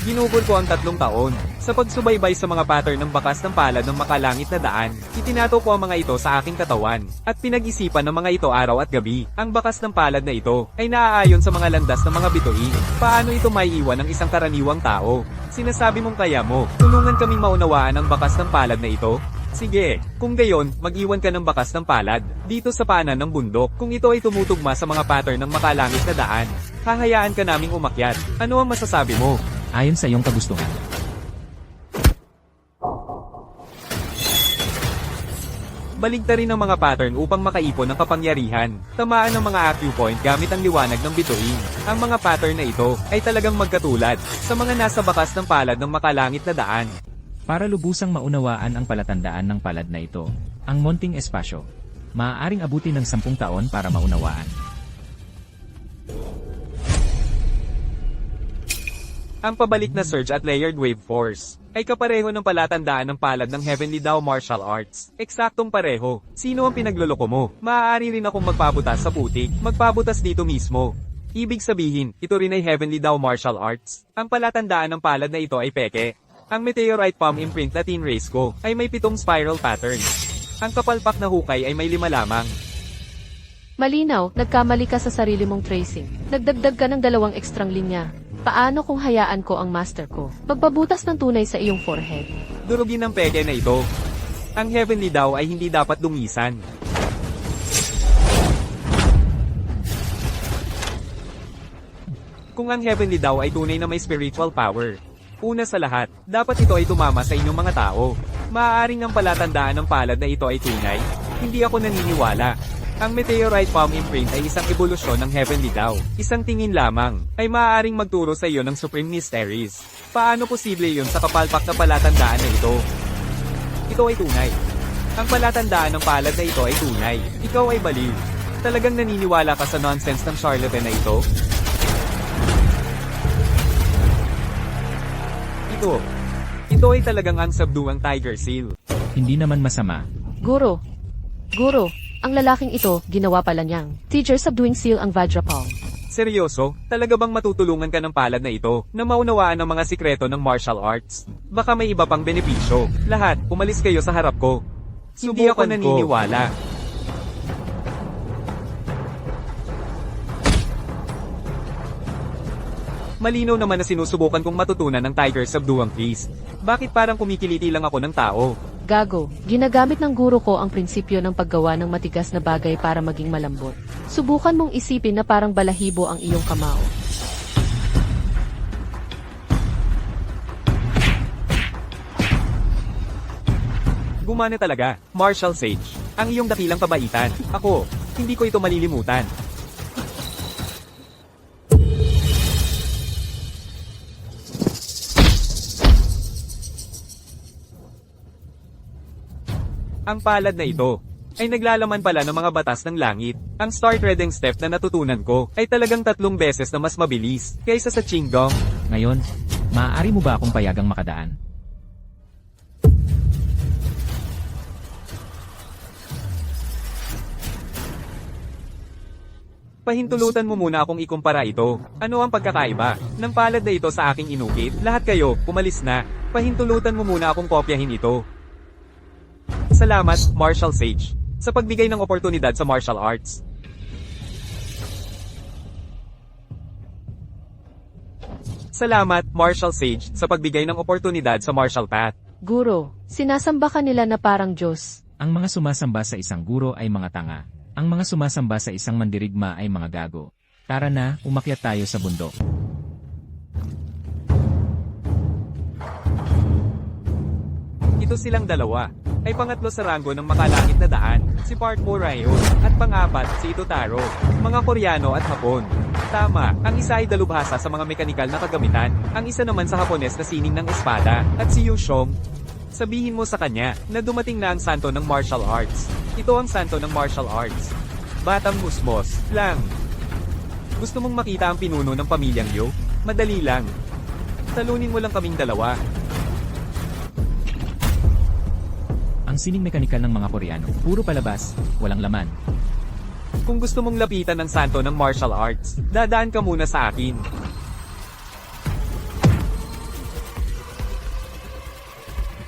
Ginugol ko ang 3 taon. Sa pagsubaybay sa mga pattern ng bakas ng palad ng makalangit na daan, itinato ko ang mga ito sa aking katawan, at pinag-isipan ng mga ito araw at gabi. Ang bakas ng palad na ito, ay naaayon sa mga landas ng mga bituin. Paano ito maiiwan ng isang karaniwang tao? Sinasabi mong kaya mo, tulungan kaming maunawaan ang bakas ng palad na ito? Sige, kung gayon, mag-iwan ka ng bakas ng palad, dito sa paanan ng bundok. Kung ito ay tumutugma sa mga pattern ng makalangit na daan, hahayaan ka naming umakyat. Ano ang masasabi mo? Ayon sa iyong kagustuhan. Baligtarin ang mga pattern upang makaipon ng kapangyarihan. Tamaan ang mga acupoint gamit ang liwanag ng bituin. Ang mga pattern na ito ay talagang magkatulad sa mga nasa bakas ng palad ng makalangit na daan. Para lubusang maunawaan ang palatandaan ng palad na ito, ang Monting Espasyo, maaaring abutin ng 10 taon para maunawaan. Ang pabalik na surge at layered wave force ay kapareho ng palatandaan ng palad ng Heavenly Dao Martial Arts. Eksaktong pareho. Sino ang pinagloloko mo? Maaari rin akong magpabutas sa putik. Magpabutas dito mismo. Ibig sabihin, ito rin ay Heavenly Dao Martial Arts. Ang palatandaan ng palad na ito ay peke. Ang meteorite palm imprint na tinrace ko ay may 7 spiral pattern. Ang kapalpak na hukay ay may 5 lamang. Malinaw, nagkamali ka sa sarili mong tracing. Nagdagdag ka ng 2 ekstrang linya. Paano kung hayaan ko ang master ko? Magpabutas ng tunay sa iyong forehead. Durugin ng peke na ito. Ang Heavenly Dao ay hindi dapat dungisan. Kung ang Heavenly Dao ay tunay na may spiritual power, una sa lahat, dapat ito ay tumama sa inyong mga tao. Maaaring ang palatandaan ng palad na ito ay tunay. Hindi ako naniniwala. Ang meteorite palm imprint ay isang ebolusyon ng Heavenly Dao. Isang tingin lamang ay maaaring magturo sa iyo ng Supreme Mysteries. Paano posible yun sa kapalpak na palatandaan na ito? Ito ay tunay. Ang palatandaan ng palad na ito ay tunay. Ikaw ay baliw. Talagang naniniwala ka sa nonsense ng charlatan na ito? Ito ay talagang ang sabduang Tiger Seal. Hindi naman masama. Guro, Ang lalaking ito, ginawa pala niyang teacher subduing seal ang Vajrapal. Seryoso? Talaga bang matutulungan ka ng palad na ito na maunawaan ang mga sikreto ng martial arts? Baka may iba pang benepisyo. Lahat, umalis kayo sa harap ko. Hindi ako naniniwala. Malinaw naman na sinusubukan kong matutunan ng Tiger Subduing Feast. Bakit parang kumikiliti lang ako ng tao? Gago, ginagamit ng guro ko ang prinsipyo ng paggawa ng matigas na bagay para maging malambot. Subukan mong isipin na parang balahibo ang iyong kamao. Gumana talaga, Martial Sage. Ang iyong dakilang kabaitan. Ako, hindi ko ito malilimutan. Ang palad na ito ay naglalaman pala ng mga batas ng langit. Ang start reading step na natutunan ko ay talagang 3 beses na mas mabilis kaysa sa Qigong. Ngayon, maaari mo ba akong payagang makadaan? Pahintulutan mo muna akong ikumpara ito. Ano ang pagkakaiba ng palad na ito sa aking inukit? Lahat kayo, umalis na. Pahintulutan mo muna akong kopyahin ito. Salamat, Martial Sage, sa pagbigay ng oportunidad sa martial arts. Salamat, Martial Sage, sa pagbigay ng oportunidad sa martial path. Guro, sinasamba ka nila na parang Diyos. Ang mga sumasamba sa isang guro ay mga tanga. Ang mga sumasamba sa isang mandirigma ay mga gago. Tara na, umakyat tayo sa bundok. Ito silang dalawa ay pangatlo sa ranggo ng makalangit na daan, si Partmo Ryo, at pangapat si Itotaro, mga Koreano at Hapon. Tama, ang isa ay dalubhasa sa mga mekanikal na kagamitan, ang isa naman sa Hapones na sining ng espada, at si Yushong. Sabihin mo sa kanya na dumating na ang santo ng martial arts. Ito ang santo ng martial arts. Batang musmos, lang. Gusto mong makita ang pinuno ng pamilyang Yu? Madali lang. Talunin mo lang kaming dalawa. Ang sining mekanikal ng mga Koreano, puro palabas, walang laman. Kung gusto mong lapitan ng santo ng martial arts, dadaan ka muna sa akin.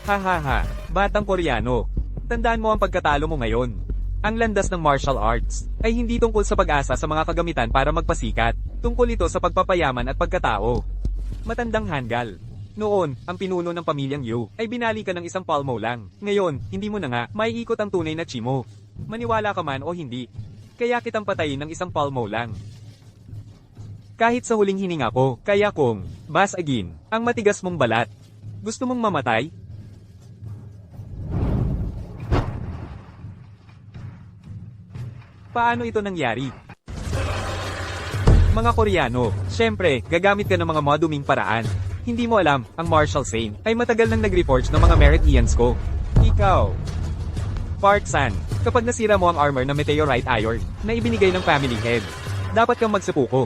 Hahaha, batang Koreano. Tandaan mo ang pagkatalo mo ngayon. Ang landas ng martial arts ay hindi tungkol sa pag-asa sa mga kagamitan para magpasikat. Tungkol ito sa pagpapayaman at pagkatao. Matandang hanggal. Noon, ang pinuno ng pamilyang Yu ay binali ka ng isang palmo lang. Ngayon, hindi mo na nga maiikot ang tunay na chi mo. Maniwala ka man o hindi. Kaya kitang patayin ng isang palmo lang. Kahit sa huling hininga ko, kaya kong basagin ang matigas mong balat. Gusto mong mamatay? Paano ito nangyari? Mga Koreano, syempre, gagamit ka ng mga maduming paraan. Hindi mo alam, ang Martial Saint ay matagal nang nag-reforge ng mga merit ians ko. Ikaw, Park-san, kapag nasira mo ang armor na meteorite iron na ibinigay ng family head, dapat kang magsepuko.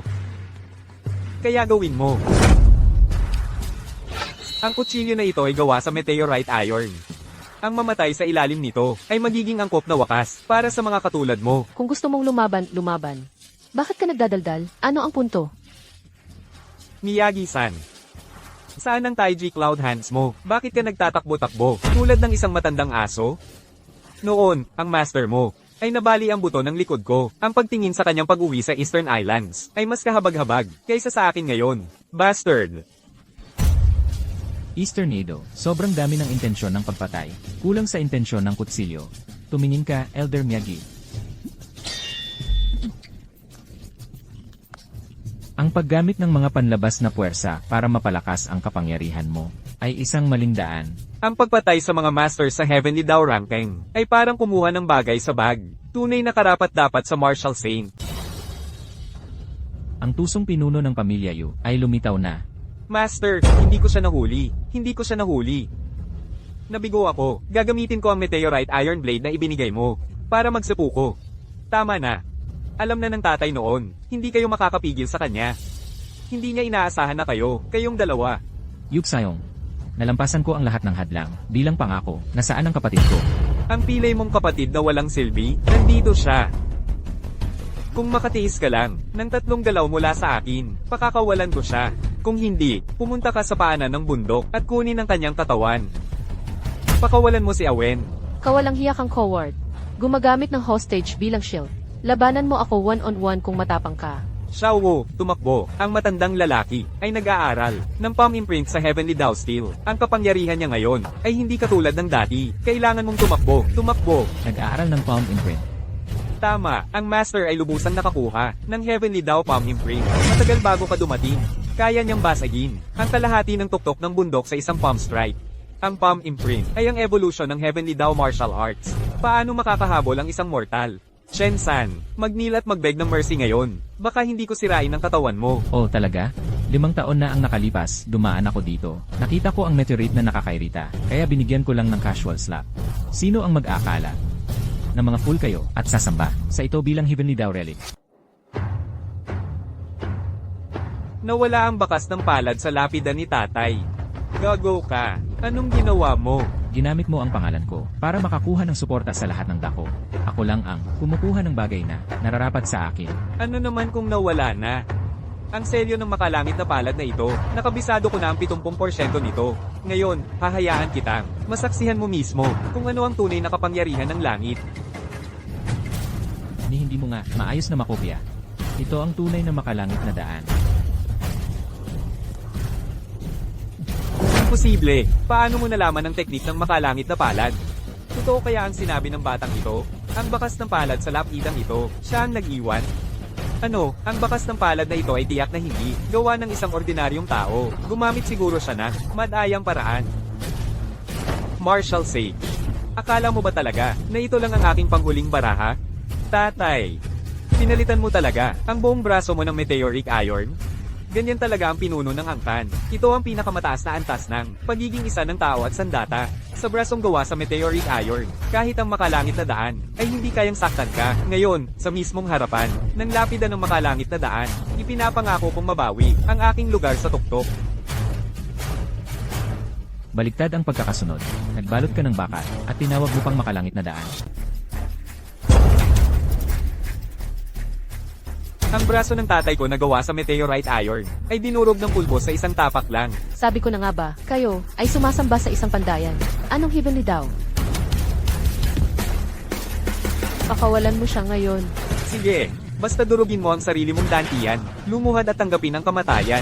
Kaya gawin mo. Ang kutsilyo na ito ay gawa sa meteorite iron. Ang mamatay sa ilalim nito ay magiging angkop na wakas para sa mga katulad mo. Kung gusto mong lumaban, lumaban. Bakit ka nagdadaldal? Ano ang punto? Miyagi-san, saan ang Taiji Cloud Hands mo? Bakit ka nagtatakbo-takbo tulad ng isang matandang aso? Noon, ang master mo ay nabali ang buto ng likod ko. Ang pagtingin sa kanyang pag-uwi sa Eastern Islands ay mas kahabag-habag kaysa sa akin ngayon. Bastard! Eastern Edo, sobrang dami ng intensyon ng pagpatay. Kulang sa intensyon ng kutsilyo. Tumingin ka, Elder Miyagi. Ang paggamit ng mga panlabas na puwersa para mapalakas ang kapangyarihan mo ay isang maling daan. Ang pagpatay sa mga master sa Heavenly Dao ranking ay parang kumuha ng bagay sa bag. Tunay na karapat-dapat sa Martial Saint. Ang tusong pinuno ng pamilya Yu ay lumitaw na. Master, hindi ko siya nahuli. Hindi ko siya nahuli. Nabigo ako. Gagamitin ko ang meteorite iron blade na ibinigay mo para magsepuko. Tama na. Alam na ng tatay noon, hindi kayo makakapigil sa kanya. Hindi niya inaasahan na kayong dalawa. Yup Sayong, nalampasan ko ang lahat ng hadlang bilang pangako. Nasaan ang kapatid ko? Ang pilay mong kapatid na walang silbi, nandito siya. Kung makatiis ka lang, ng 3 galaw mula sa akin, pakakawalan ko siya. Kung hindi, pumunta ka sa paanan ng bundok at kunin ang kanyang katawan. Pakawalan mo si Awen. Kawalang hiya kang coward. Gumagamit ng hostage bilang shield. Labanan mo ako one-on-one kung matapang ka. Xiao Wu, tumakbo. Ang matandang lalaki ay nag-aaral ng palm imprint sa Heavenly Dao Steel. Ang kapangyarihan niya ngayon ay hindi katulad ng dati. Kailangan mong tumakbo. Tumakbo. Nag-aaral ng palm imprint. Tama, ang master ay lubusang nakakuha ng Heavenly Dao palm imprint. Matagal bago ka dumating. Kaya niyang basagin ang kalahati ng tuktok ng bundok sa isang palm strike. Ang palm imprint ay ang evolution ng Heavenly Dao martial arts. Paano makakahabol ang isang mortal? Chen San, mag-kneel at mag-beg ng mercy ngayon. Baka hindi ko sirain ang katawan mo. Oh, talaga? 5 taon na ang nakalipas, dumaan ako dito. Nakita ko ang meteorite na nakakairita, kaya binigyan ko lang ng casual slap. Sino ang mag-aakala na mga fool kayo at sasamba sa ito bilang Heavenly Dao relic? Nawala ang bakas ng palad sa lapida ni tatay. Gago ka. Anong ginawa mo? Ginamit mo ang pangalan ko para makakuha ng suporta sa lahat ng dako. Ako lang ang kumukuha ng bagay na nararapat sa akin. Ano naman kung nawala na? Ang selyo ng makalangit na palad na ito, nakabisado ko na ang 70% nito. Ngayon, hahayaan kitang masaksihan mo mismo kung ano ang tunay na kapangyarihan ng langit. Hindi mo nga maayos na makopya. Ito ang tunay na makalangit na daan. Imposible. Paano mo nalaman ang teknik ng makalangit na palad? Totoo kaya ang sinabi ng batang ito? Ang bakas ng palad sa lapidang ito, siya ang nag-iwan? Ano, ang bakas ng palad na ito ay tiyak na hindi gawa ng isang ordinaryong tao. Gumamit siguro siya na madayang paraan. Martial Sage. Akala mo ba talaga na ito lang ang aking panghuling baraha? Tatay, pinalitan mo talaga ang buong braso mo ng meteoric iron? Ganyan talaga ang pinuno ng angkan. Ito ang pinakamataas na antas ng pagiging isa ng tao at sandata. Sa brasong gawa sa meteoric iron, kahit ang makalangit na daan, ay hindi kayang saktan ka. Ngayon, sa mismong harapan, ng lapida ng makalangit na daan, ipinapangako kong mabawi ang aking lugar sa tuktok. Baliktad ang pagkakasunod. Nagbalot ka ng bakal at tinawag mo pang makalangit na daan. Ang braso ng tatay ko na gawa sa meteorite iron, ay dinurog ng pulbo sa isang tapak lang. Sabi ko na nga ba, kayo ay sumasamba sa isang pandayan. Anong Heavenly Dao? Pakawalan mo siya ngayon. Sige, basta durugin mo ang sarili mong dantiyan, lumuhad at tanggapin ang kamatayan.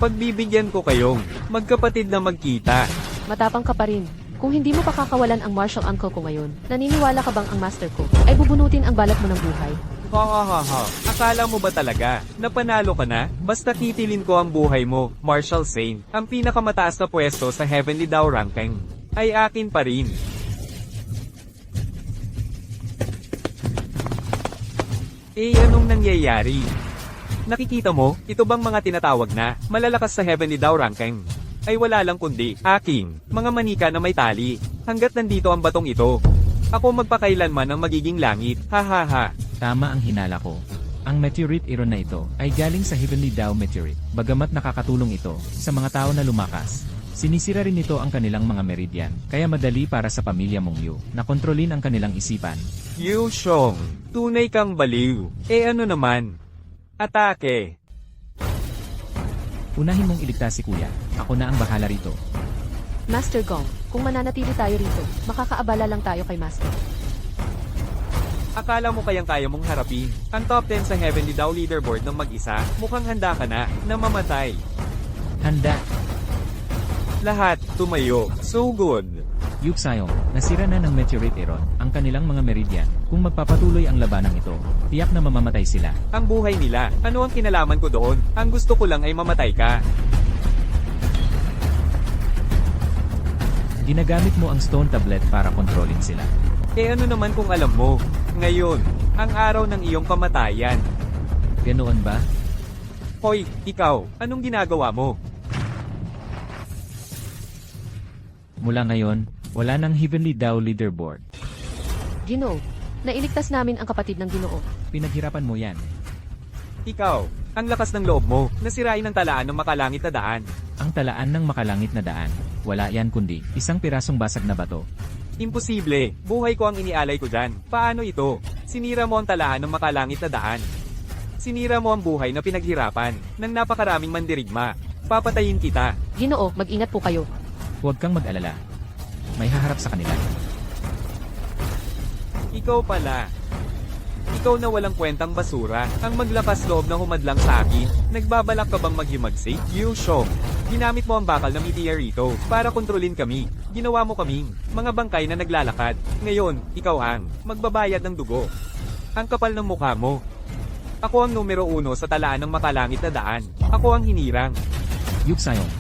Pagbibigyan ko kayong magkapatid na magkita. Matapang ka pa rin. Kung hindi mo pakakawalan ang martial uncle ko ngayon, naniniwala ka bang ang master ko ay bubunutin ang balat mo ng buhay? Ha ha ha ha. Akala mo ba talaga na panalo ka na? Basta titilin ko ang buhay mo, Martial Saint. Ang pinakamataas na pwesto sa Heavenly Dao ranking ay akin pa rin. Anong nangyayari? Nakikita mo, ito bang mga tinatawag na malalakas sa Heavenly Dao ranking? Ay wala lang kundi aking mga manika na may tali. Hanggat nandito ang batong ito, ako magpakailanman ang magiging langit. Ha ha ha. Tama ang hinala ko. Ang meteorite iron na ito ay galing sa Heavenly Dao meteorite. Bagamat nakakatulong ito sa mga tao na lumakas, sinisira rin ito ang kanilang mga meridian. Kaya madali para sa pamilya mong Yu na kontrolin ang kanilang isipan. Yu Xiong, tunay kang baliw. Ano naman? Atake. Unahin mong iligtas si kuya. Ako na ang bahala rito. Master Gong, kung mananatili tayo rito, makakaabala lang tayo kay Master. Akala mo kayang kaya mong harapin ang top 10 sa Heavenly Dao leaderboard ng mag-isa? Mukhang handa ka na mamatay. Handa! Lahat tumayo. So good. Yup Sayong, nasira na ng meteorite iron ang kanilang mga meridian. Kung magpapatuloy ang labanang ito, tiyak na mamamatay sila. Ang buhay nila, ano ang kinalaman ko doon? Ang gusto ko lang ay mamatay ka. Ginagamit mo ang stone tablet para kontrolin sila. Ano naman kung alam mo? Ngayon, ang araw ng iyong kamatayan. Ganoon ba? Hoy, ikaw, anong ginagawa mo? Mula ngayon, wala nang Heavenly Dao leaderboard. Ginoo, nailigtas namin ang kapatid ng Ginoo. Pinaghirapan mo yan. Ikaw, ang lakas ng loob mo, nasirain ang talaan ng makalangit na daan. Ang talaan ng makalangit na daan, wala yan kundi isang pirasong basag na bato. Imposible. Buhay ko ang inialay ko dyan. Paano ito? Sinira mo ang talaan ng makalangit na daan. Sinira mo ang buhay na pinaghirapan ng napakaraming mandirigma. Papatayin kita. Ginoo, mag-ingat po kayo. Huwag kang mag-alala. May haharap sa kanila. Ikaw pala. Ikaw na walang kwentang basura, ang maglakas loob na humadlang sa akin. Nagbabalak ka bang maghimagsik? Yu Shong. Ginamit mo ang bakal na meteorito para kontrolin kami. Ginawa mo kaming mga bangkay na naglalakad. Ngayon, ikaw ang magbabayad ng dugo. Ang kapal ng mukha mo. Ako ang numero 1 sa talaan ng makalangit na daan. Ako ang hinirang. Yuksayong.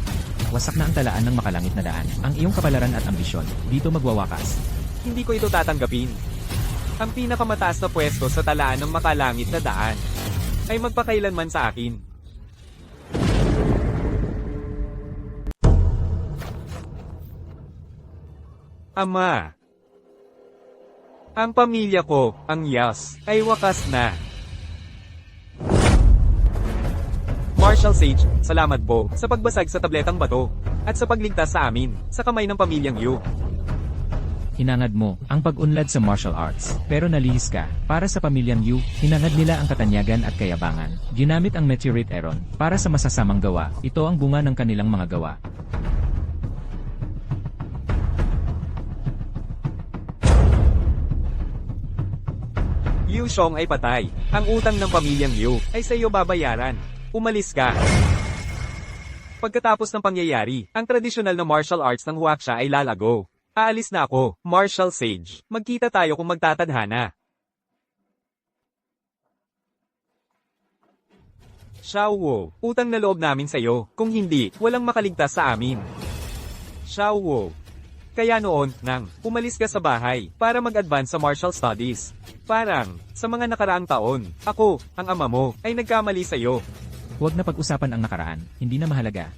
Wasak na ang talaan ng makalangit na daan. Ang iyong kapalaran at ambisyon, dito magwawakas. Hindi ko ito tatanggapin. Ang pinakamataas na pwesto sa talaan ng makalangit na daan ay magpakailanman sa akin. Ama. Ang pamilya ko, ang Yas, ay wakas na. Marshal Sage, salamat po sa pagbasag sa tabletang bato at sa pagligtas sa amin sa kamay ng pamilyang Yu. Hinangad mo ang pag-unlad sa martial arts, pero nalihis ka. Para sa pamilyang Yu, hinangad nila ang katanyagan at kayabangan. Ginamit ang Meteorite Eron para sa masasamang gawa. Ito ang bunga ng kanilang mga gawa. Yu Shong ay patay. Ang utang ng pamilyang Yu ay sa iyo babayaran. Umalis ka. Pagkatapos ng pangyayari, ang tradisyonal na martial arts ng Huaxia ay lalago. Aalis na ako, Marshal Sage. Magkita tayo kung magtatadhana. Xiao Wu, utang na loob namin sa'yo. Kung hindi, walang makaligtas sa amin. Xiao Wu. Kaya noon, nang umalis ka sa bahay para mag-advance sa martial studies. Parang, sa mga nakaraang taon, ako, ang ama mo, ay nagkamali sa'yo. Huwag na pag-usapan ang nakaraan, hindi na mahalaga.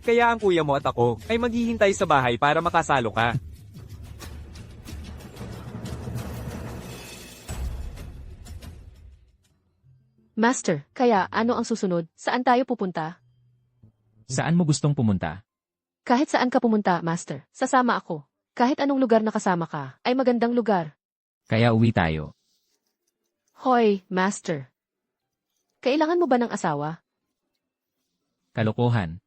Kaya ang kuya mo at ako ay maghihintay sa bahay para makasalo ka. Master, kaya ano ang susunod? Saan tayo pupunta? Saan mo gustong pumunta? Kahit saan ka pumunta, Master. Sasama ako. Kahit anong lugar na kasama ka, ay magandang lugar. Kaya uwi tayo. Hoy, Master. Kailangan mo ba ng asawa? Kalokohan.